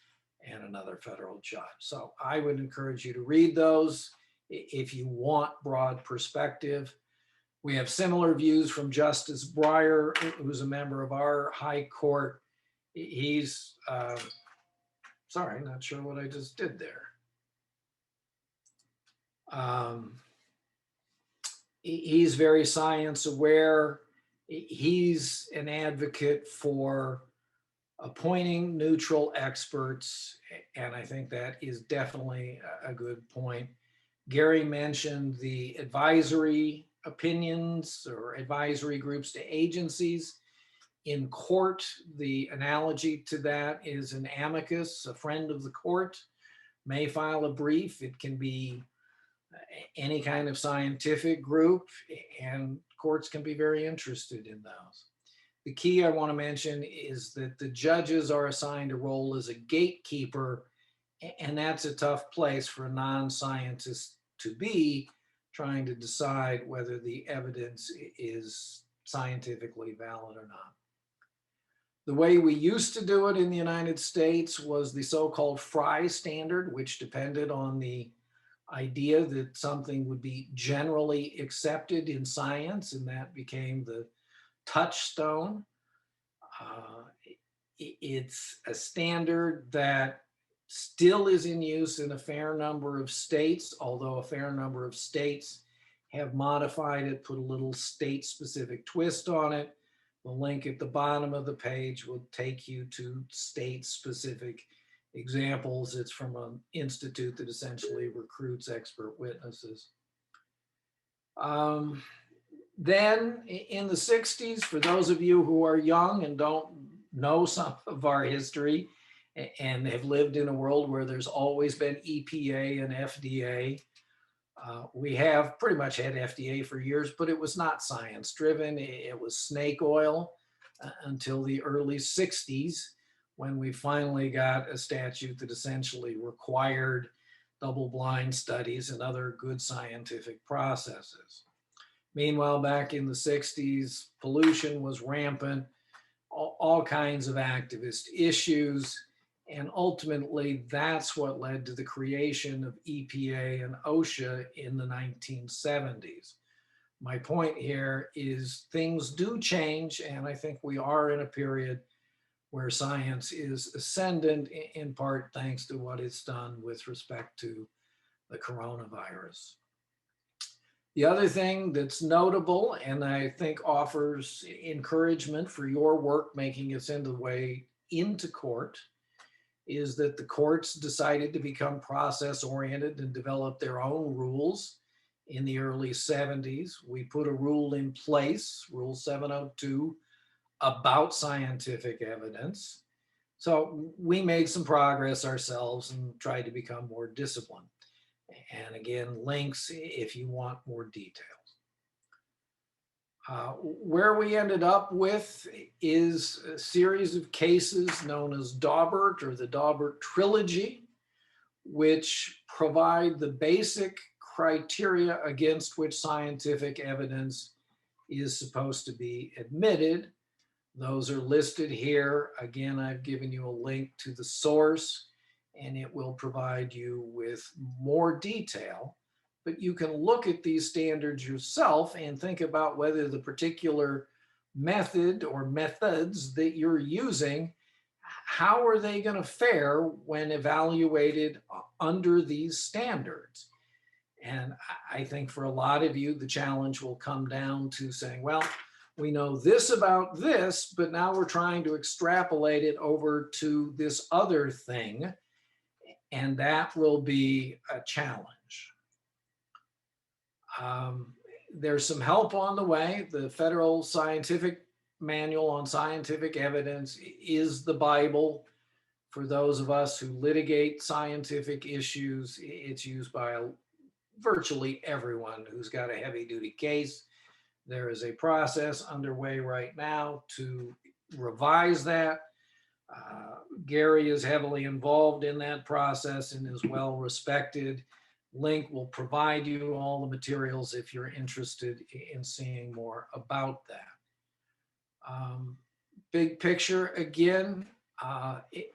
and another federal judge. So I would encourage you to read those if you want broad perspective. We have similar views from Justice Breyer, who's a member of our high court. He's, sorry, not sure what I just did there. He's very science aware. He's an advocate for appointing neutral experts, and I think that is definitely a good point. Gary mentioned the advisory opinions or advisory groups to agencies. In court, the analogy to that is an amicus, a friend of the court, may file a brief. It can be any kind of scientific group, and courts can be very interested in those. The key I want to mention is that the judges are assigned a role as a gatekeeper, and that's a tough place for a non-scientist to be, trying to decide whether the evidence is scientifically valid or not. The way we used to do it in the United States was the so-called Fry standard, which depended on the idea that something would be generally accepted in science, and that became the touchstone. It's a standard that still is in use in a fair number of states, although a fair number of states have modified it, put a little state-specific twist on it. The link at the bottom of the page will take you to state-specific examples. It's from an institute that essentially recruits expert witnesses. Then in the 60s, for those of you who are young and don't know some of our history and have lived in a world where there's always been EPA and FDA, We have pretty much had FDA for years, but it was not science driven. It was snake oil until the early 60s, when we finally got a statute that essentially required double-blind studies and other good scientific processes. Meanwhile, back in the 60s, pollution was rampant, all kinds of activist issues, and ultimately that's what led to the creation of EPA and OSHA in the 1970s. My point here is things do change, and I think we are in a period where science is ascendant, in part thanks to what it's done with respect to the coronavirus. The other thing that's notable, and I think offers encouragement for your work making its way into court, is that the courts decided to become process oriented and develop their own rules in the early 70s. We put a rule in place, Rule 702, about scientific evidence. So we made some progress ourselves and tried to become more disciplined. And again, links if you want more details. Where we ended up with is a series of cases known as Daubert, or the Daubert Trilogy, which provide the basic criteria against which scientific evidence is supposed to be admitted. Those are listed here. Again, I've given you a link to the source, and it will provide you with more detail. But you can look at these standards yourself and think about whether the particular method or methods that you're using, how are they going to fare when evaluated under these standards? And I think for a lot of you, the challenge will come down to saying, well, we know this about this, but now we're trying to extrapolate it over to this other thing. And that will be a challenge. There's some help on the way. The Federal Scientific Manual on Scientific Evidence is the Bible for those of us who litigate scientific issues. It's used by virtually everyone who's got a heavy-duty case. There is a process underway right now to revise that. Gary is heavily involved in that process and is well respected. Link will provide you all the materials if you're interested in seeing more about that. Big picture, again,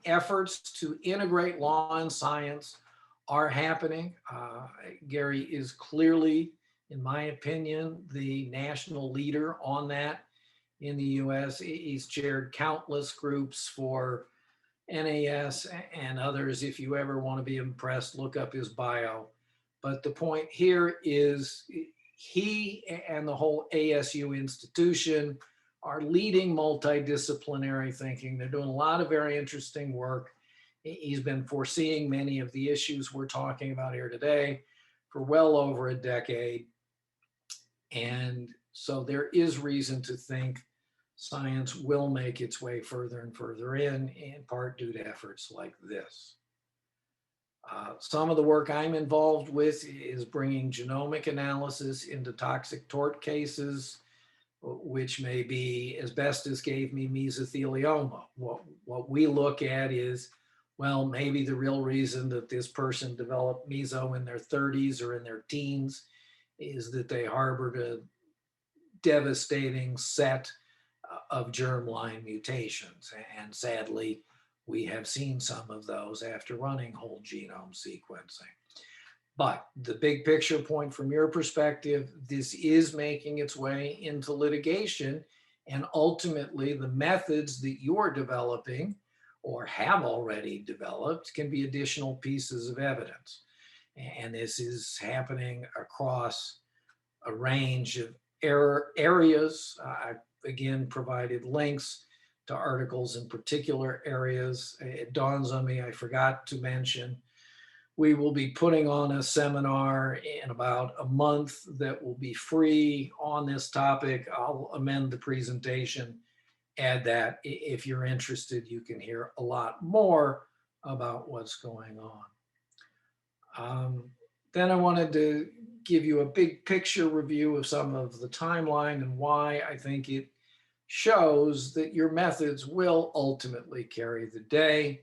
efforts to integrate law and science are happening. Gary is clearly, in my opinion, the national leader on that in the US. He's chaired countless groups for NAS and others. If you ever want to be impressed, look up his bio. But the point here is he and the whole ASU institution are leading multidisciplinary thinking. They're doing a lot of very interesting work. He's been foreseeing many of the issues we're talking about here today for well over a decade. And so there is reason to think science will make its way further and further in part due to efforts like this. Some of the work I'm involved with is bringing genomic analysis into toxic tort cases, which may be asbestos gave me mesothelioma. What we look at is, well, maybe the real reason that this person developed meso in their 30s or in their teens is that they harbored a devastating set of germline mutations. And sadly, we have seen some of those after running whole genome sequencing. But the big picture point from your perspective, this is making its way into litigation, and ultimately the methods that you're developing or have already developed can be additional pieces of evidence. And this is happening across a range of areas. I've again provided links to articles in particular areas. It dawns on me, I forgot to mention, we will be putting on a seminar in about a month that will be free on this topic. I'll amend the presentation, add that. If you're interested, you can hear a lot more about what's going on. Then I wanted to give you a big picture review of some of the timeline and why I think it shows that your methods will ultimately carry the day.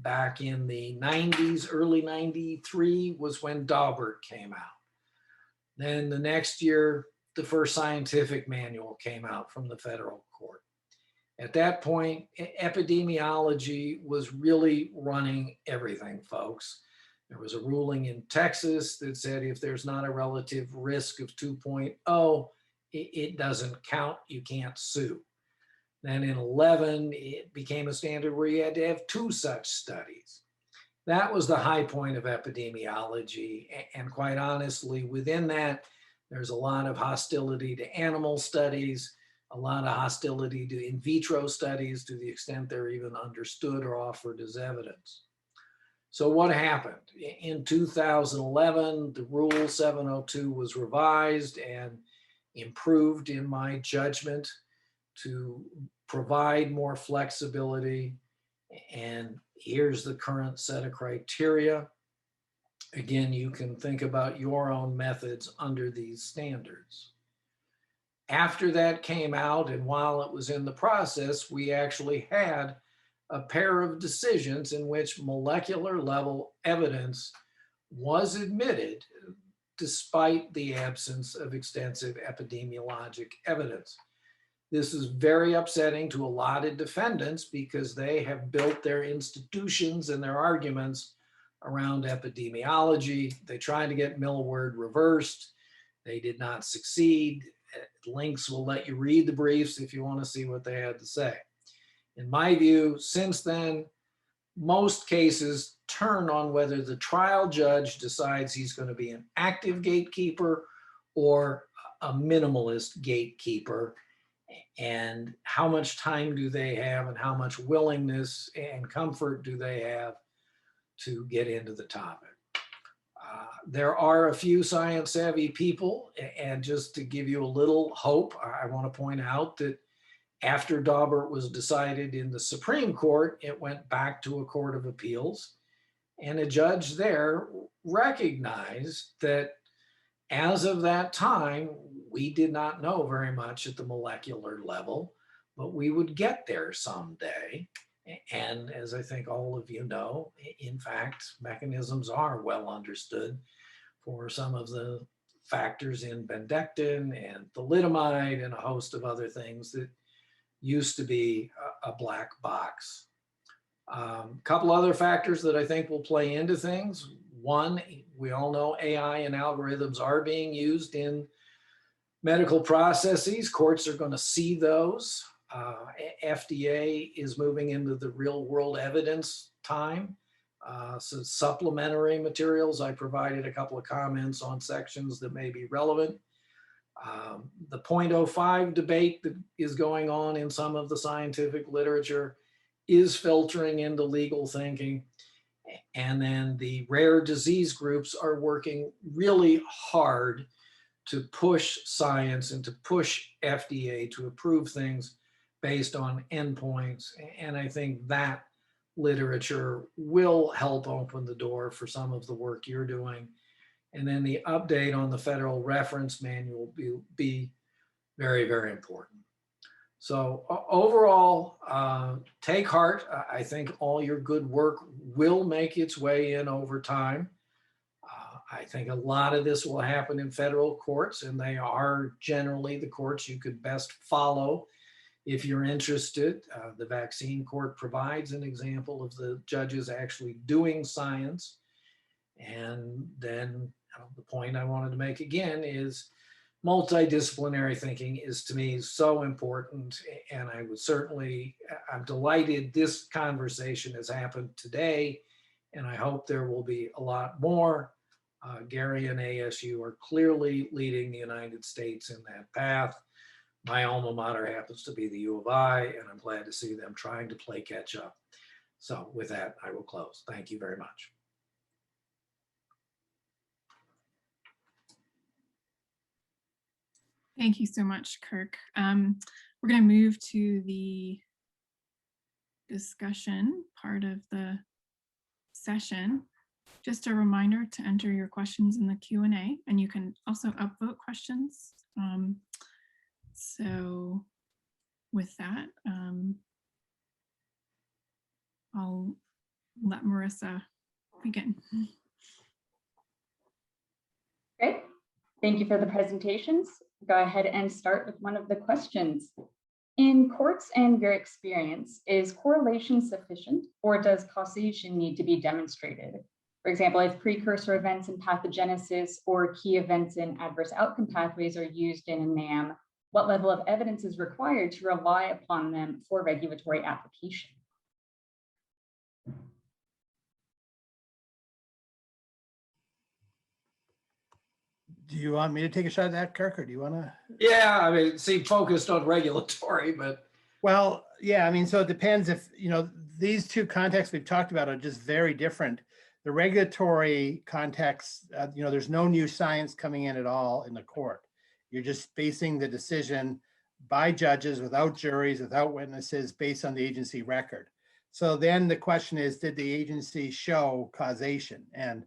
Back in the 90s, early 93 was when Daubert came out. Then the next year, the first scientific manual came out from the federal court. At that point, epidemiology was really running everything, folks. There was a ruling in Texas that said if there's not a relative risk of 2.0, it doesn't count, you can't sue. Then in 11, it became a standard where you had to have 2 such studies. That was the high point of epidemiology. And quite honestly, within that, there's a lot of hostility to animal studies, a lot of hostility to in vitro studies to the extent they're even understood or offered as evidence. So what happened? In 2011, the Rule 702 was revised and improved, in my judgment, to provide more flexibility. And here's the current set of criteria. Again, you can think about your own methods under these standards. After that came out, and while it was in the process, we actually had a pair of decisions in which molecular level evidence was admitted despite the absence of extensive epidemiologic evidence. This is very upsetting to a lot of defendants because they have built their institutions and their arguments around epidemiology. They tried to get Millward reversed. They did not succeed. Links will let you read the briefs if you want to see what they had to say. In my view, since then, most cases turn on whether the trial judge decides he's going to be an active gatekeeper or a minimalist gatekeeper, and how much time do they have and how much willingness and comfort do they have to get into the topic. There are a few science savvy people, and just to give you a little hope, I want to point out that after Daubert was decided in the Supreme Court, it went back to a court of appeals, and a judge there recognized that as of that time, we did not know very much at the molecular level, but we would get there someday. And as I think all of you know, in fact, mechanisms are well understood for some of the factors in bendectin and thalidomide and a host of other things that used to be a black box. Couple other factors that I think will play into things. One, we all know AI and algorithms are being used in medical processes. Courts are going to see those. FDA is moving into the real world evidence time. So supplementary materials, I provided a couple of comments on sections that may be relevant. The 0.05 debate that is going on in some of the scientific literature is filtering into legal thinking. And then the rare disease groups are working really hard to push science and to push FDA to approve things based on endpoints. And I think that literature will help open the door for some of the work you're doing. And then the update on the federal reference manual will be very, very important. So overall, take heart. I think all your good work will make its way in over time. I think a lot of this will happen in federal courts, and they are generally the courts you could best follow if you're interested. The vaccine court provides an example of the judges actually doing science. And then the point I wanted to make again is multidisciplinary thinking is, to me, so important. And I would certainly, I'm delighted this conversation has happened today, and I hope there will be a lot more. Gary and ASU are clearly leading the United States in that path. My alma mater happens to be the U of I, and I'm glad to see them trying to play catch up. So with that, I will close. Thank you very much. Thank you so much, Kirk. We're going to move to the discussion part of the session. Just a reminder to enter your questions in the Q&A, and you can also upvote questions. So with that, I'll let Marissa begin. Great. Thank you for the presentations. Go ahead and start with one of the questions. In courts and your experience, is correlation sufficient, or does causation need to be demonstrated? For example, if precursor events in pathogenesis or key events in adverse outcome pathways are used in a NAM, what level of evidence is required to rely upon them for regulatory application? Do you want me to take a shot at that, Kirk, or do you want to? Yeah, I mean, it seemed focused on regulatory, but Well, yeah, I mean, so it depends if, these two contexts we've talked about are just very different. The regulatory context, there's no new science coming in at all in the court. You're just basing the decision by judges without juries, without witnesses, based on the agency record. So then the question is, did the agency show causation? And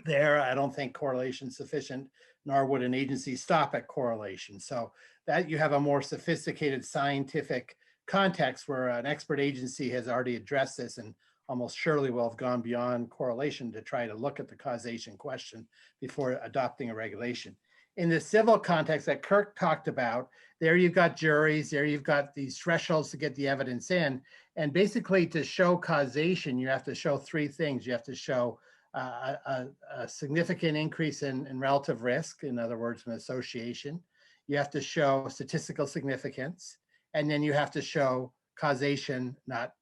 there, I don't think correlation is sufficient, nor would an agency stop at correlation. So that you have a more sophisticated scientific context where an expert agency has already addressed this and almost surely will have gone beyond correlation to try to look at the causation question before adopting a regulation. In the civil context that Kirk talked about, there you've got juries, there you've got these thresholds to get the evidence in. And basically to show causation, you have to show three things. You have to show a significant increase in relative risk, in other words, an association. You have to show statistical significance, and then you have to show causation, not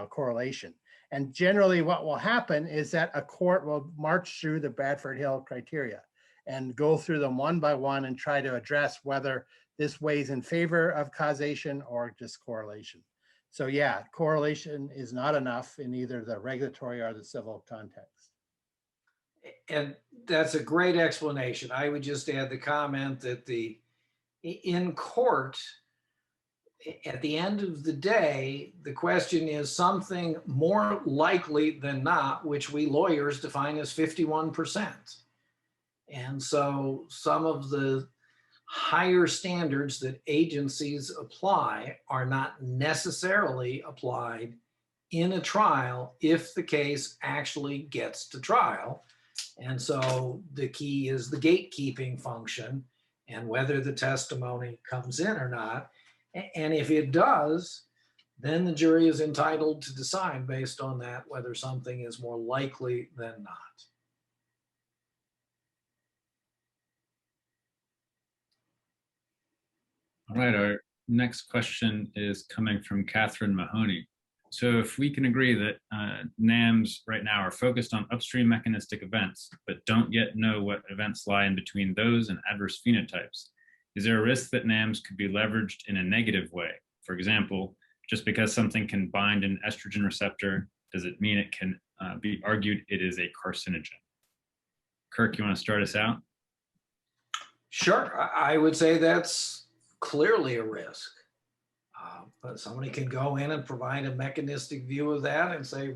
correlation. And generally what will happen is that a court will march through the Bradford Hill criteria and go through them one by one and try to address whether this weighs in favor of causation or just correlation. So yeah, correlation is not enough in either the regulatory or the civil context. and that's a great explanation. I would just add the comment that in court, at the end of the day, the question is something more likely than not, which we lawyers define as 51%. And so some of the higher standards that agencies apply are not necessarily applied in a trial if the case actually gets to trial. And so the key is the gatekeeping function and whether the testimony comes in or not. And if it does, then the jury is entitled to decide based on that whether something is more likely than not. All right, our next question is coming from Catherine Mahoney. So if we can agree that NAMs right now are focused on upstream mechanistic events, but don't yet know what events lie in between those and adverse phenotypes, is there a risk that NAMs could be leveraged in a negative way? For example, just because something can bind an estrogen receptor, does it mean it can be argued it is a carcinogen? Kirk, you want to start us out? Sure, I would say that's clearly a risk. But somebody can go in and provide a mechanistic view of that and say,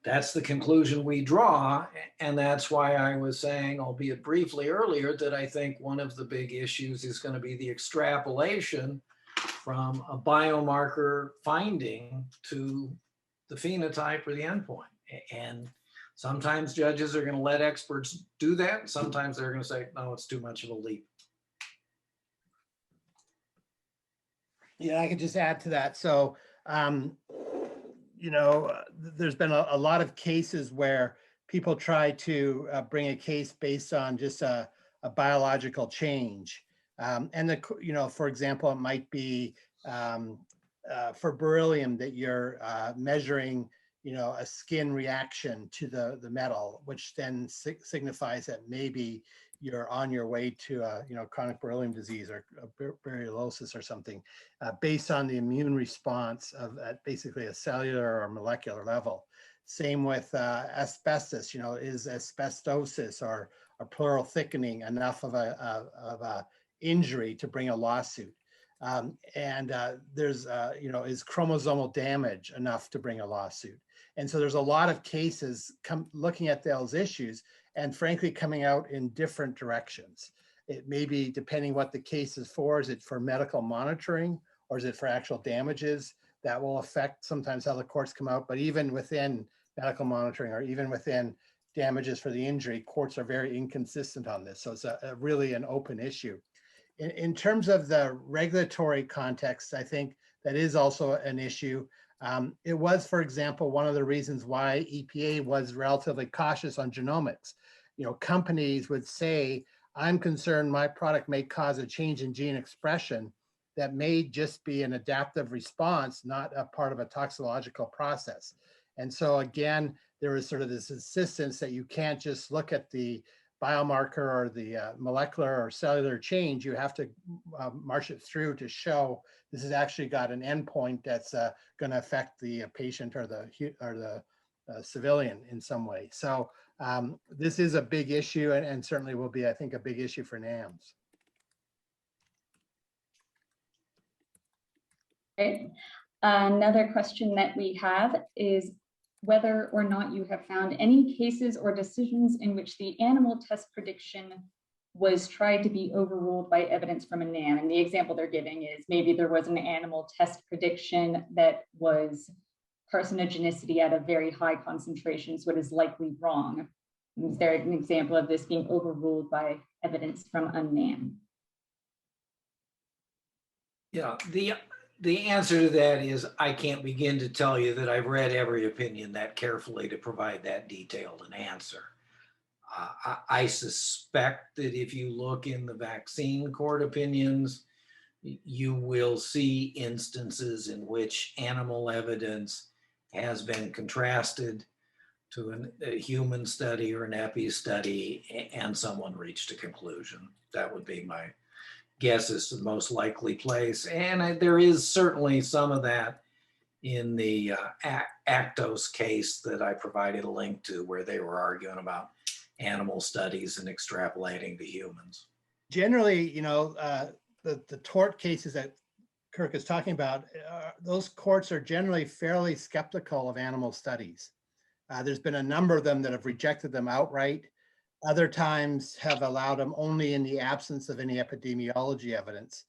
that's the conclusion we draw. And that's why I was saying, albeit briefly earlier, that I think one of the big issues is going to be the extrapolation from a biomarker finding to the phenotype or the endpoint. And sometimes judges are going to let experts do that. Sometimes they're going to say, no, it's too much of a leap. Yeah, I could just add to that. So, there's been a lot of cases where people try to bring a case based on just a biological change. For example, it might be for beryllium that you're measuring, a skin reaction to the metal, which then signifies that maybe you're on your way to chronic beryllium disease or berylosis or something, based on the immune response of at basically a cellular or molecular level. Same with asbestos. Is asbestosis or a pleural thickening enough of a injury to bring a lawsuit? There's, is chromosomal damage enough to bring a lawsuit? And so there's a lot of cases looking at those issues and frankly coming out in different directions. It may be depending what the case is for. Is it for medical monitoring or is it for actual damages? That will affect sometimes how the courts come out, but even within medical monitoring or even within damages for the injury, courts are very inconsistent on this. So it's really an open issue. In terms of the regulatory context, I think that is also an issue. It was, for example, one of the reasons why EPA was relatively cautious on genomics. Companies would say, I'm concerned my product may cause a change in gene expression that may just be an adaptive response, not a part of a toxicological process. And so again, there is sort of this insistence that you can't just look at the biomarker or the molecular or cellular change. You have to march it through to show this has actually got an endpoint that's going to affect the patient or the civilian in some way. So this is a big issue and certainly will be, I think, a big issue for NAMs. Okay. Another question that we have is whether or not you have found any cases or decisions in which the animal test prediction was tried to be overruled by evidence from a NAM. And the example they're giving is maybe there was an animal test prediction that was carcinogenicity at a very high concentration, so it is likely wrong. Is there an example of this being overruled by evidence from a NAM? Yeah, the answer to that is I can't begin to tell you that I've read every opinion that carefully to provide that detailed an answer. I suspect that if you look in the vaccine court opinions, you will see instances in which animal evidence has been contrasted to a human study or an epi study and someone reached a conclusion. That would be my guess is the most likely place. And there is certainly some of that in the Actos case that I provided a link to where they were arguing about animal studies and extrapolating to humans. Generally, the tort cases that Kirk is talking about, those courts are generally fairly skeptical of animal studies. There's been a number of them that have rejected them outright. Other times have allowed them only in the absence of any epidemiology evidence.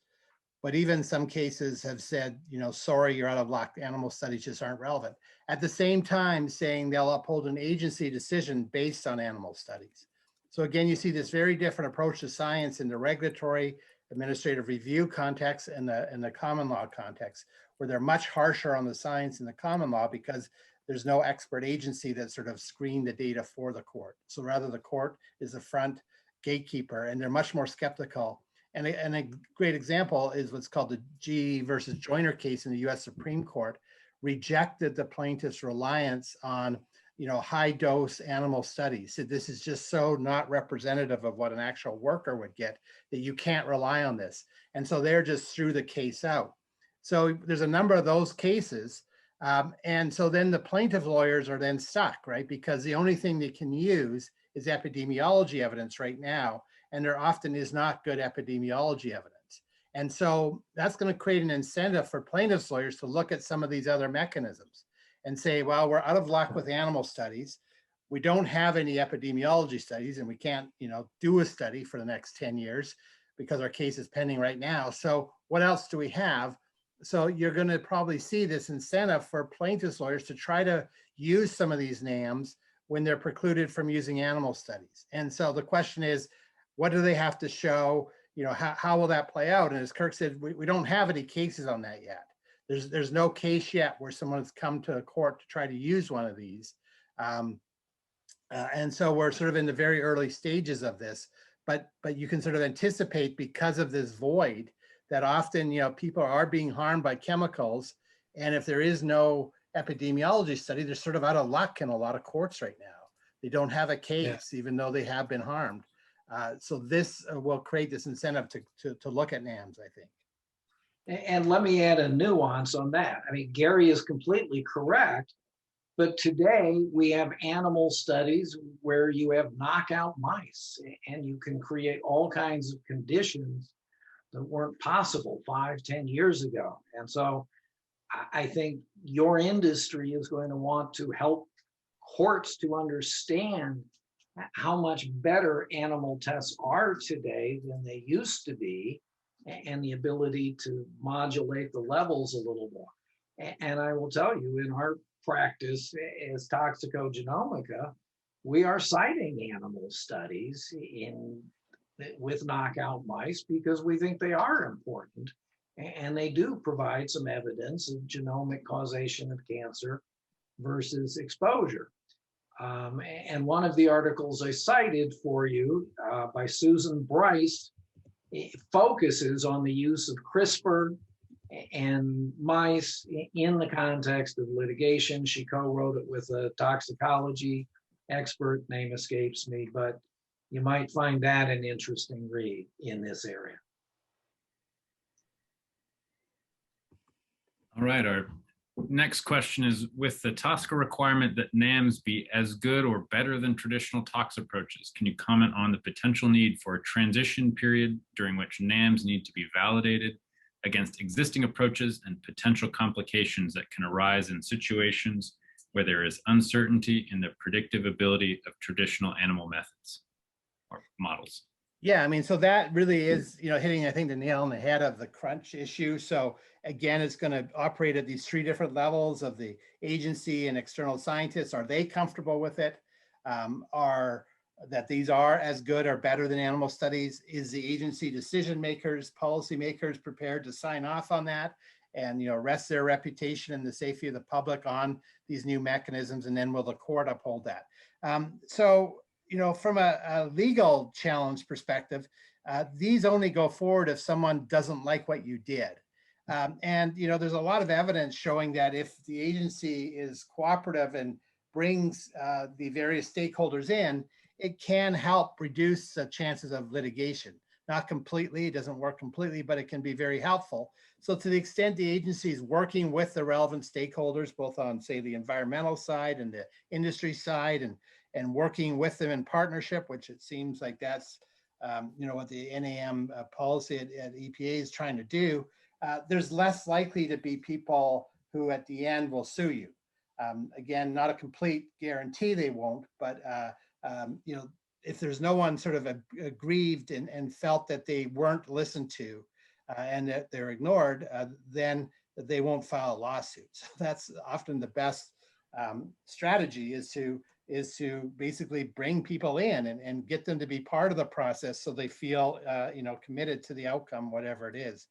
But even some cases have said, sorry, you're out of luck. Animal studies just aren't relevant. At the same time, saying they'll uphold an agency decision based on animal studies. So again, you see this very different approach to science in the regulatory administrative review context and the common law context, where they're much harsher on the science in the common law because there's no expert agency that sort of screened the data for the court. So rather the court is the front gatekeeper and they're much more skeptical. And a great example is what's called the G versus Joyner case in the US Supreme Court, rejected the plaintiff's reliance on high dose animal studies. So this is just so not representative of what an actual worker would get that you can't rely on this. And so they're just threw the case out. So there's a number of those cases. And so then the plaintiff lawyers are then stuck, right? Because the only thing they can use is epidemiology evidence right now. And there often is not good epidemiology evidence. And so that's going to create an incentive for plaintiffs lawyers to look at some of these other mechanisms and say, well, we're out of luck with animal studies. We don't have any epidemiology studies and we can't, do a study for the next 10 years because our case is pending right now. So what else do we have? So you're going to probably see this incentive for plaintiffs lawyers to try to use some of these NAMs when they're precluded from using animal studies. And so the question is, what do they have to show? How will that play out? And as Kirk said, we don't have any cases on that yet. There's no case yet where someone's come to a court to try to use one of these. And so we're sort of in the very early stages of this, but you can sort of anticipate because of this void that often, people are being harmed by chemicals. And if there is no epidemiology study, they're sort of out of luck in a lot of courts right now. They don't have a case, even though they have been harmed. So this will create this incentive to look at NAMs, I think. And let me add a nuance on that. I mean, Gary is completely correct, but today we have animal studies where you have knockout mice and you can create all kinds of conditions that weren't possible 5, 10 years ago. And so I think your industry is going to want to help courts to understand how much better animal tests are today than they used to be, and the ability to modulate the levels a little more. And I will tell you, in our practice as ToxicoGenomica, we are citing animal studies with knockout mice because we think they are important, and they do provide some evidence of genomic causation of cancer versus exposure. And one of the articles I cited for you by Susan Bryce focuses on the use of CRISPR and mice in the context of litigation. She co-wrote it with a toxicology expert, name escapes me, but you might find that an interesting read in this area. All right, our next question is, with the TSCA requirement that NAMs be as good or better than traditional tox approaches, can you comment on the potential need for a transition period during which NAMs need to be validated against existing approaches and potential complications that can arise in situations where there is uncertainty in the predictive ability of traditional animal methods or models? Yeah, I mean, so that really is, hitting, I think, the nail on the head of the crunch issue. So again, it's going to operate at these 3 different levels of the agency and external scientists. Are they comfortable with it? Are that these are as good or better than animal studies? Is the agency decision makers, policy makers prepared to sign off on that and rest their reputation and the safety of the public on these new mechanisms? And then will the court uphold that? From a legal challenge perspective, these only go forward if someone doesn't like what you did. There's a lot of evidence showing that if the agency is cooperative and brings the various stakeholders in, it can help reduce the chances of litigation. Not completely, it doesn't work completely, but it can be very helpful. So to the extent the agency is working with the relevant stakeholders, both on, say, the environmental side and the industry side, and working with them in partnership, which it seems like that's what the NAM policy at EPA is trying to do, there's less likely to be people who at the end will sue you. Again, not a complete guarantee they won't, but if there's no one sort of aggrieved and felt that they weren't listened to and that they're ignored, then they won't file a lawsuit. So that's often the best strategy, is to basically bring people in and get them to be part of the process so they feel committed to the outcome, whatever it is.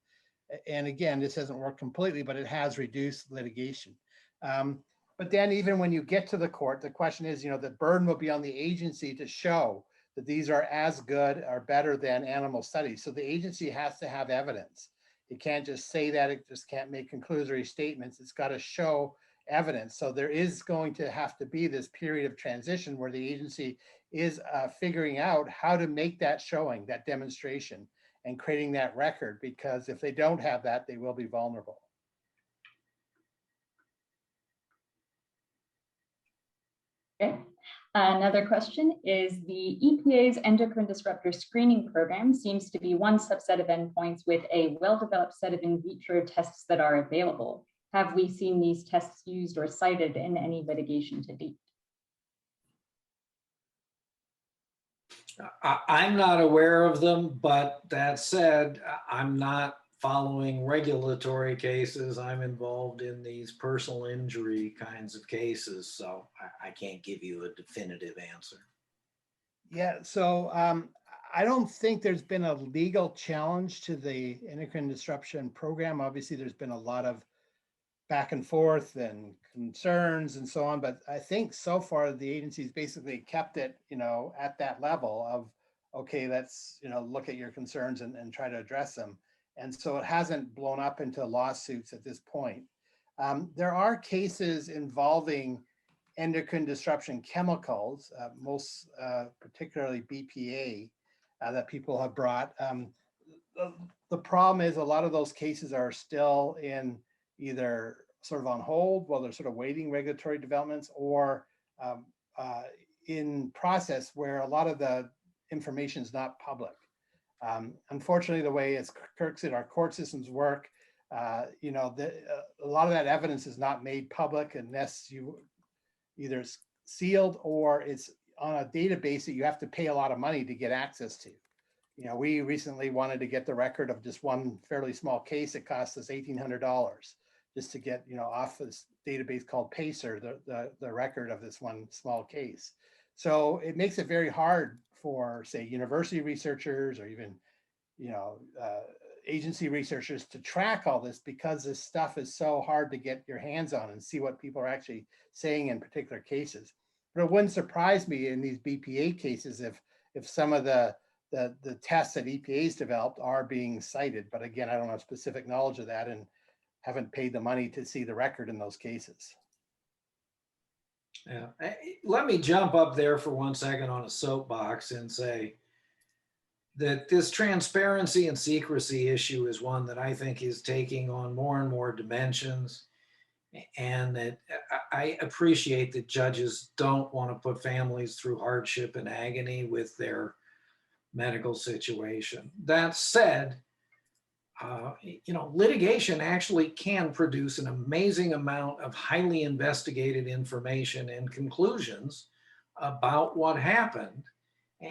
And again, this hasn't worked completely, but it has reduced litigation. But then even when you get to the court, the question is, the burden will be on the agency to show that these are as good or better than animal studies. So the agency has to have evidence. It can't just say that, it just can't make conclusory statements. It's got to show evidence. So there is going to have to be this period of transition where the agency is figuring out how to make that showing, that demonstration, and creating that record, because if they don't have that, they will be vulnerable. Okay. Another question is, the EPA's endocrine disruptor screening program seems to be one subset of endpoints with a well-developed set of in vitro tests that are available. Have we seen these tests used or cited in any litigation to date? I'm not aware of them, but that said, I'm not following regulatory cases. I'm involved in these personal injury kinds of cases, so I can't give you a definitive answer. Yeah, so I don't think there's been a legal challenge to the endocrine disruption program. Obviously, there's been a lot of back and forth and concerns and so on, but I think so far the agency's basically kept it, at that level of, okay, let's, look at your concerns and try to address them. And so it hasn't blown up into lawsuits at this point. There are cases involving endocrine disruption chemicals, most particularly BPA, that people have brought. The problem is a lot of those cases are still in either sort of on hold while they're sort of waiting regulatory developments, or in process where a lot of the information is not public. Unfortunately, the way as Kirk said, our court systems work, you know, a lot of that evidence is not made public unless you either sealed or it's on a database that you have to pay a lot of money to get access to. You know, we recently wanted to get the record of just one fairly small case. It cost us $1,800 just to get, you know, off this database called PACER, the record of this one small case. So it makes it very hard for, say, university researchers or even, you know, agency researchers to track all this, because this stuff is so hard to get your hands on and see what people are actually saying in particular cases. But it wouldn't surprise me in these BPA cases if some of the tests that EPA's developed are being cited. But again, I don't have specific knowledge of that and haven't paid the money to see the record in those cases. Yeah, let me jump up there for 1 second on a soapbox and say that this transparency and secrecy issue is one that I think is taking on more and more dimensions, and that I appreciate that judges don't want to put families through hardship and agony with their medical situation. That said, you know, litigation actually can produce an amazing amount of highly investigated information and conclusions about what happened,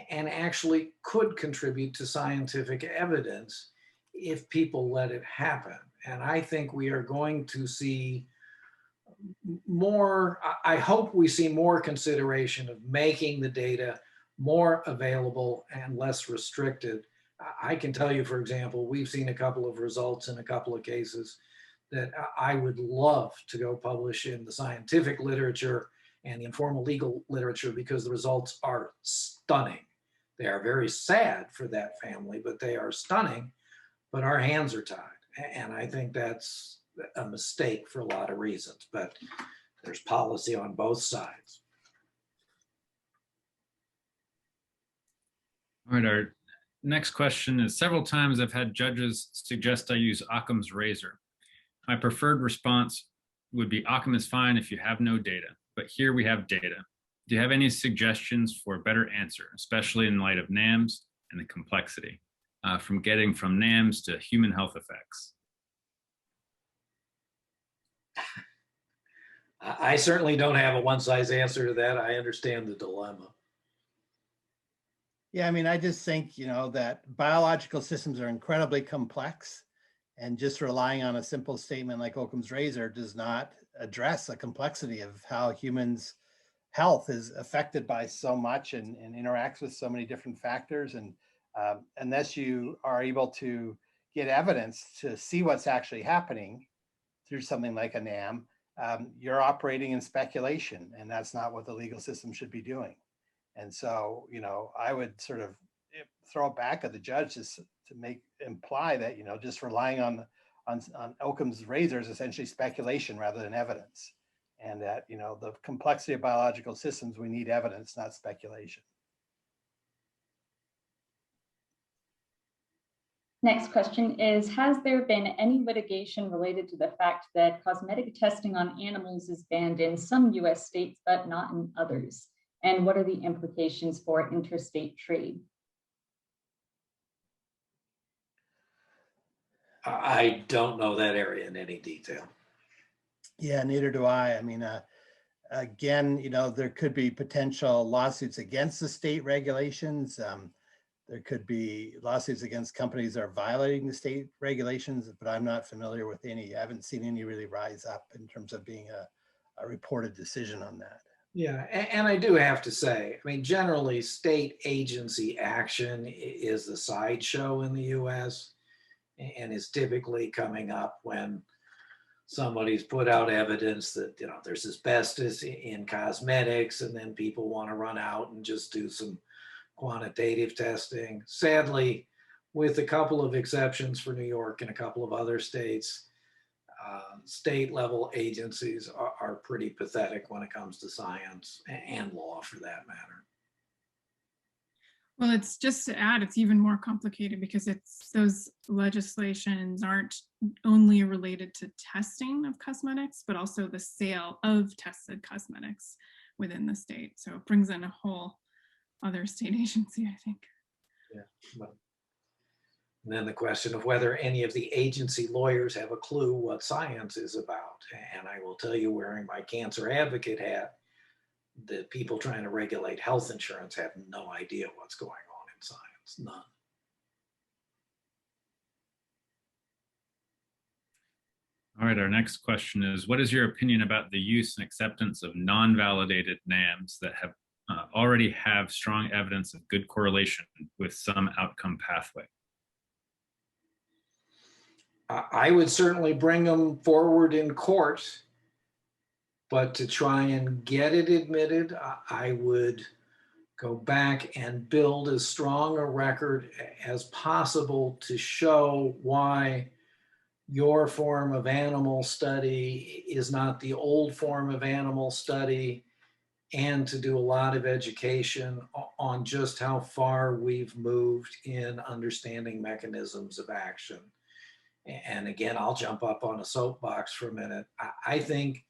and actually could contribute to scientific evidence if people let it happen. And I think we are going to see more, I hope we see more consideration of making the data more available and less restricted. I can tell you, for example, we've seen a couple of results in a couple of cases that I would love to go publish in the scientific literature and the informal legal literature, because the results are stunning. They are very sad for that family, but they are stunning, but our hands are tied. And I think that's a mistake for a lot of reasons, but there's policy on both sides. All right, our next question is, several times I've had judges suggest I use Occam's razor. My preferred response would be Occam is fine if you have no data, but here we have data. Do you have any suggestions for a better answer, especially in light of NAMs and the complexity from getting from NAMs to human health effects? I certainly don't have a one-size answer to that. I understand the dilemma. Yeah, I mean, I just think, you know, that biological systems are incredibly complex, and just relying on a simple statement like Occam's razor does not address the complexity of how humans' health is affected by so much and interacts with so many different factors. And unless you are able to get evidence to see what's actually happening through something like a NAM, you're operating in speculation, and that's not what the legal system should be doing. And so, you know, I would sort of throw it back at the judge to imply that, you know, just relying on Occam's razor is essentially speculation rather than evidence. And that, you know, the complexity of biological systems, we need evidence, not speculation. Next question is, has there been any litigation related to the fact that cosmetic testing on animals is banned in some US states, but not in others? And what are the implications for interstate trade? I don't know that area in any detail. Yeah, neither do I. I mean, again, you know, there could be potential lawsuits against the state regulations. There could be lawsuits against companies that are violating the state regulations, but I'm not familiar with any. I haven't seen any really rise up in terms of being a reported decision on that. Yeah, and I do have to say, I mean, generally state agency action is the sideshow in the US, and is typically coming up when somebody's put out evidence that, you know, there's asbestos in cosmetics, and then people want to run out and just do some quantitative testing. Sadly, with a couple of exceptions for New York and a couple of other states, state level agencies are pretty pathetic when it comes to science and law for that matter. Well, it's just to add, it's even more complicated because those legislations aren't only related to testing of cosmetics, but also the sale of tested cosmetics within the state. So it brings in a whole other state agency, I think. Yeah, but And then the question of whether any of the agency lawyers have a clue what science is about. And I will tell you, wearing my cancer advocate hat, the people trying to regulate health insurance have no idea what's going on in science, none. All right, our next question is, what is your opinion about the use and acceptance of non-validated NAMs that have already have strong evidence of good correlation with some outcome pathway? I would certainly bring them forward in court, but to try and get it admitted, I would go back and build as strong a record as possible to show why your form of animal study is not the old form of animal study, and to do a lot of education on just how far we've moved in understanding mechanisms of action. And again, I'll jump up on a soapbox for a minute. I think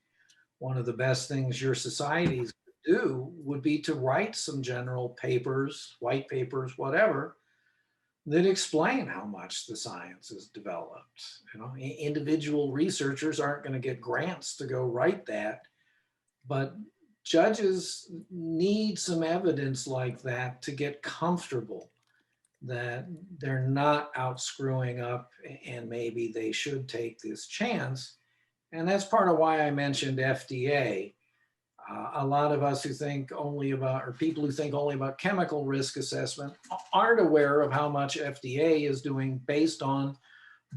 one of the best things your societies could do would be to write some general papers, white papers, whatever, that explain how much the science has developed. You know, individual researchers aren't going to get grants to go write that, but judges need some evidence like that to get comfortable that they're not out screwing up and maybe they should take this chance. And that's part of why I mentioned FDA. A lot of us who think only about, or people who think only about chemical risk assessment aren't aware of how much FDA is doing based on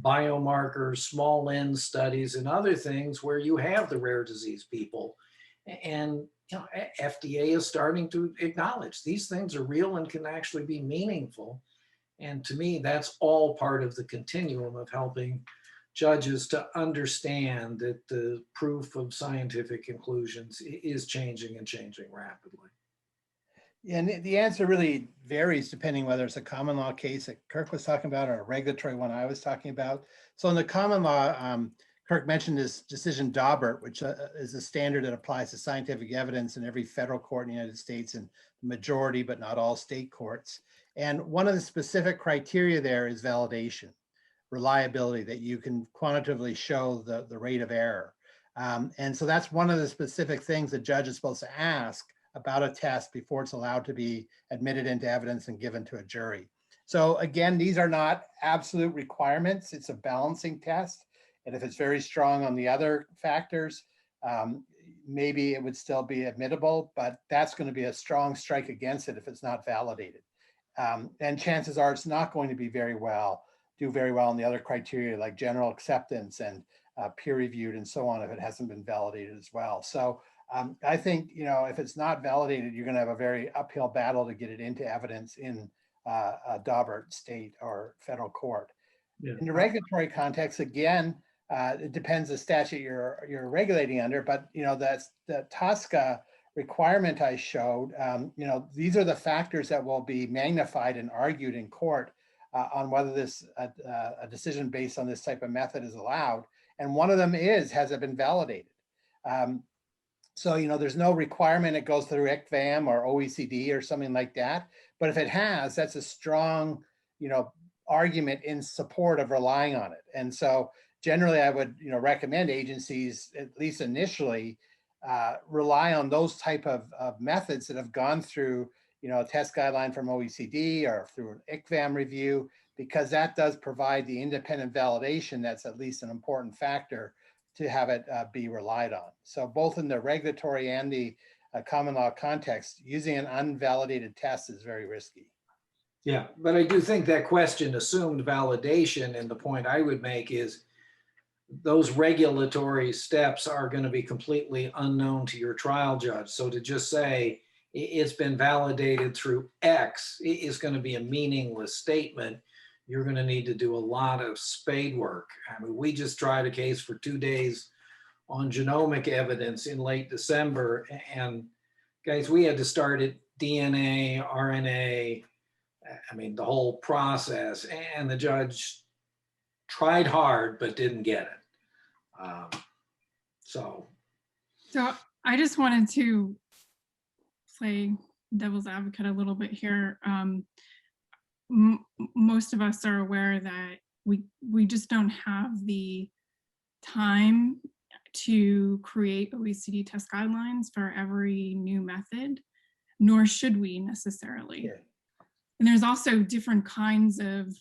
biomarkers, small N studies, and other things where you have the rare disease people. And you know, FDA is starting to acknowledge these things are real and can actually be meaningful. And to me, that's all part of the continuum of helping judges to understand that the proof of scientific conclusions is changing and changing rapidly. And the answer really varies depending whether it's a common law case that Kirk was talking about or a regulatory one I was talking about. So in the common law, Kirk mentioned this decision Daubert, which is a standard that applies to scientific evidence in every federal court in the United States and the majority, but not all state courts. And one of the specific criteria there is validation, reliability, that you can quantitatively show the rate of error. And so that's one of the specific things the judge is supposed to ask about a test before it's allowed to be admitted into evidence and given to a jury. So again, these are not absolute requirements. It's a balancing test. And if it's very strong on the other factors, maybe it would still be admissible, but that's going to be a strong strike against it if it's not validated. And chances are it's not going to be do very well in the other criteria like general acceptance and peer-reviewed and so on if it hasn't been validated as well. So I think, you know, if it's not validated, you're going to have a very uphill battle to get it into evidence in a Daubert state or federal court. Yeah. In the regulatory context, again, it depends the statute you're regulating under, but you know that's the TSCA requirement I showed. You know, these are the factors that will be magnified and argued in court on whether this a decision based on this type of method is allowed. And one of them is, has it been validated? So, you know, there's no requirement it goes through ICVAM or OECD or something like that. But if it has, that's a strong, you know, argument in support of relying on it. And so generally I would, you know, recommend agencies, at least initially, rely on those type of methods that have gone through, you know, a test guideline from OECD or through an ICVAM review, because that does provide the independent validation that's at least an important factor to have it be relied on. So both in the regulatory and the common law context, using an unvalidated test is very risky. Yeah, but I do think that question assumed validation, and the point I would make is those regulatory steps are going to be completely unknown to your trial judge. So to just say it's been validated through X is going to be a meaningless statement. You're going to need to do a lot of spade work. I mean, we just tried a case for 2 days on genomic evidence in late December. And guys, we had to start at DNA, RNA, I mean, the whole process. And the judge tried hard, but didn't get it. So I just wanted to play devil's advocate a little bit here. most of us are aware that we just don't have the time to create OECD test guidelines for every new method, nor should we necessarily. Yeah. And there's also different kinds of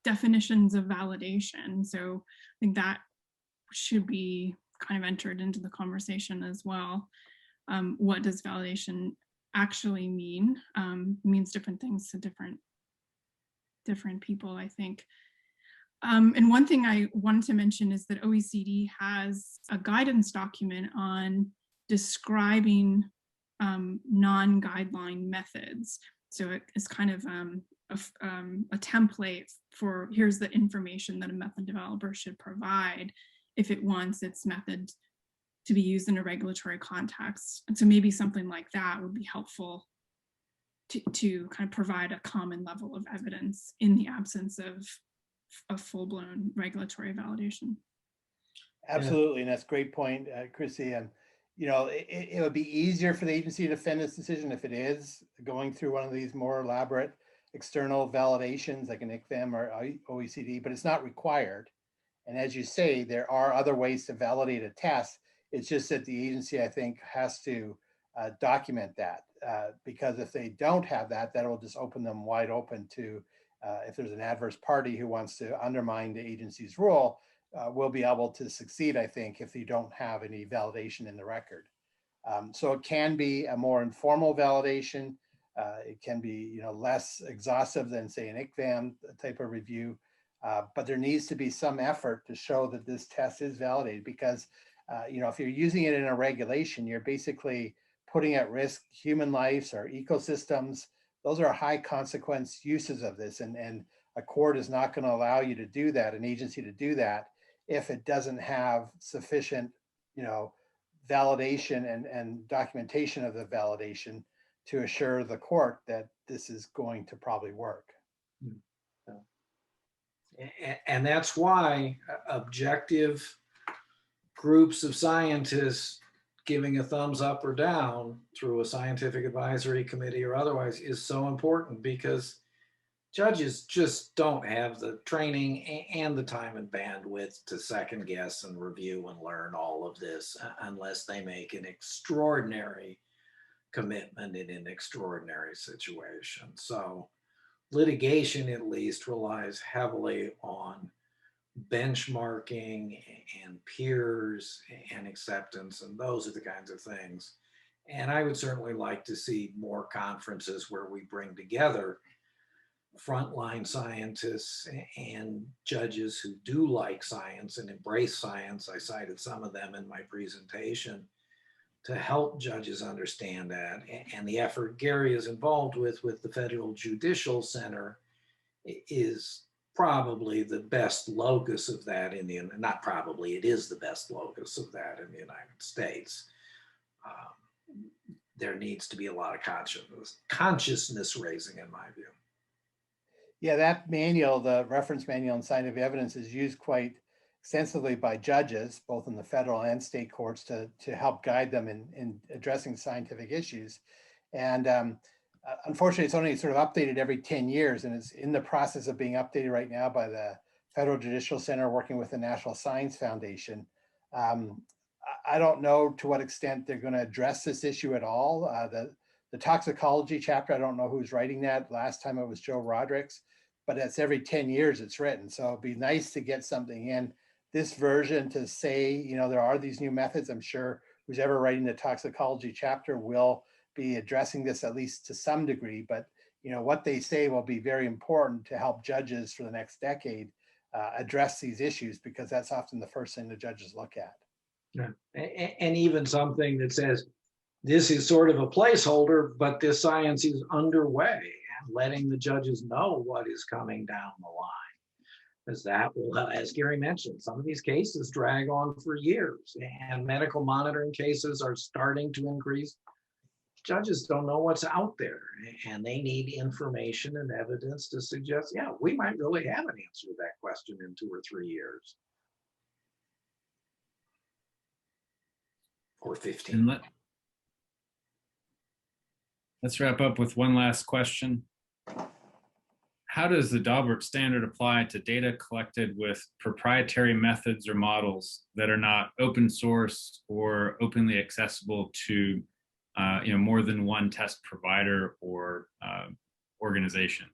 definitions of validation. So I think that should be kind of entered into the conversation as well. What does validation actually mean? It means different things to different people, I think. And one thing I wanted to mention is that OECD has a guidance document on describing non-guideline methods. So it is kind of a template for here's the information that a method developer should provide if it wants its method to be used in a regulatory context. And so maybe something like that would be helpful to kind of provide a common level of evidence in the absence of a full-blown regulatory validation. Absolutely, and that's a great point, Chrissy. And you know, it would be easier for the agency to defend its decision if it is going through one of these more elaborate external validations like an ICVM or OECD, but it's not required. And as you say, there are other ways to validate a test. It's just that the agency, I think, has to document that because if they don't have that, that will just open them wide open to if there's an adverse party who wants to undermine the agency's role, we'll be able to succeed, I think, if you don't have any validation in the record. So it can be a more informal validation. It can be, you know, less exhaustive than, say, an ICVAM type of review. But there needs to be some effort to show that this test is validated because, you know, if you're using it in a regulation, you're basically putting at risk human lives or ecosystems. Those are high consequence uses of this. And a court is not going to allow you to do that, an agency to do that, if it doesn't have sufficient, you know, validation and documentation of the validation to assure the court that this is going to probably work. And that's why objective groups of scientists giving a thumbs up or down through a scientific advisory committee or otherwise is so important, because judges just don't have the training and the time and bandwidth to second guess and review and learn all of this unless they make an extraordinary commitment in an extraordinary situation. So litigation at least relies heavily on benchmarking and peers and acceptance, and those are the kinds of things. And I would certainly like to see more conferences where we bring together frontline scientists and judges who do like science and embrace science. I cited some of them in my presentation to help judges understand that. And the effort Gary is involved with the Federal Judicial Center is probably the best locus of that in the, not probably, it is the best locus of that in the United States. There needs to be a lot of consciousness raising, in my view. Yeah, that manual, the reference manual on scientific evidence, is used quite extensively by judges, both in the federal and state courts, to help guide them in addressing scientific issues. And unfortunately, it's only sort of updated every 10 years, and it's in the process of being updated right now by the Federal Judicial Center working with the National Science Foundation. I don't know to what extent they're going to address this issue at all. The toxicology chapter, I don't know who's writing that. Last time it was Joe Roderick's, but that's every 10 years it's written. So it'd be nice to get something in this version to say, you know, there are these new methods. I'm sure who's ever writing the toxicology chapter will be addressing this at least to some degree, but you know, what they say will be very important to help judges for the next decade address these issues, because that's often the first thing the judges look at. Yeah. And even something that says, this is sort of a placeholder, but this science is underway, and letting the judges know what is coming down the line. Because that will, as Gary mentioned, some of these cases drag on for years, and medical monitoring cases are starting to increase. Judges don't know what's out there, and they need information and evidence to suggest, yeah, we might really have an answer to that question in 2 or 3 years. Or 15. Let's wrap up with one last question. how does the Daubert standard apply to data collected with proprietary methods or models that are not open source or openly accessible to more than one test provider or organization?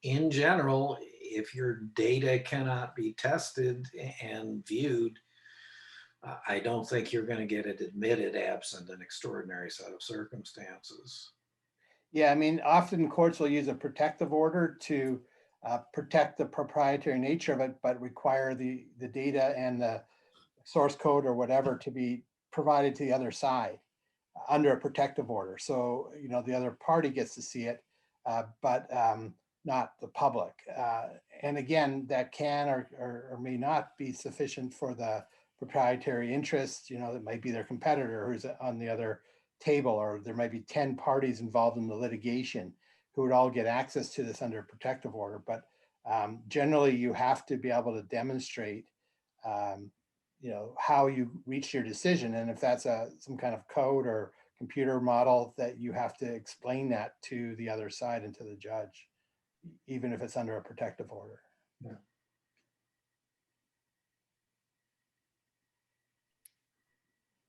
In general, if your data cannot be tested and viewed, I don't think you're going to get it admitted absent an extraordinary set of circumstances. Yeah, I mean, often courts will use a protective order to protect the proprietary nature of it, but require the data and the source code or whatever to be provided to the other side under a protective order. So, the other party gets to see it, but not the public. And again, that can or may not be sufficient for the proprietary interest. That might be their competitor who's on the other table, or there might be 10 parties involved in the litigation who would all get access to this under a protective order. But generally, you have to be able to demonstrate how you reach your decision. And if that's some kind of code or computer model, that you have to explain that to the other side and to the judge, even if it's under a protective order. Yeah.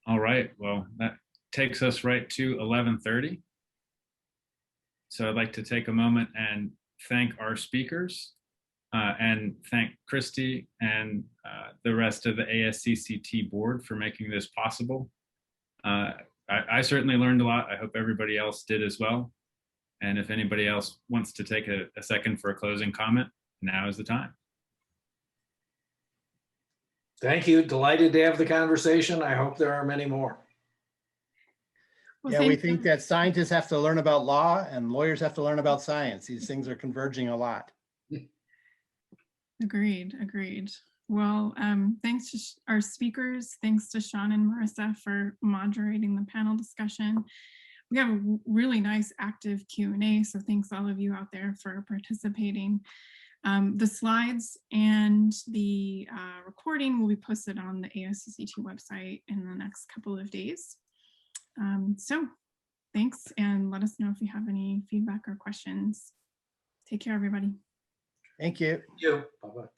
All right, well, that takes us right to 11:30. So I'd like to take a moment and thank our speakers and thank Christy and the rest of the ASCCT board for making this possible. I certainly learned a lot. I hope everybody else did as well. And if anybody else wants to take a second for a closing comment, now is the time. Thank you. Delighted to have the conversation. I hope there are many more. Well, Yeah, we thank think you. that scientists have to learn about law and lawyers have to learn about science. These things are converging a lot. Agreed. Well, thanks to our speakers. Thanks to Shaun and Marissa for moderating the panel discussion. We have a really nice active Q&A, so thanks all of you out there for participating. The slides and the recording will be posted on the ASCCT website in the next couple of days. So thanks, and let us know if you have any feedback or questions. Take care, everybody. Thank you. Thank you. Bye-bye.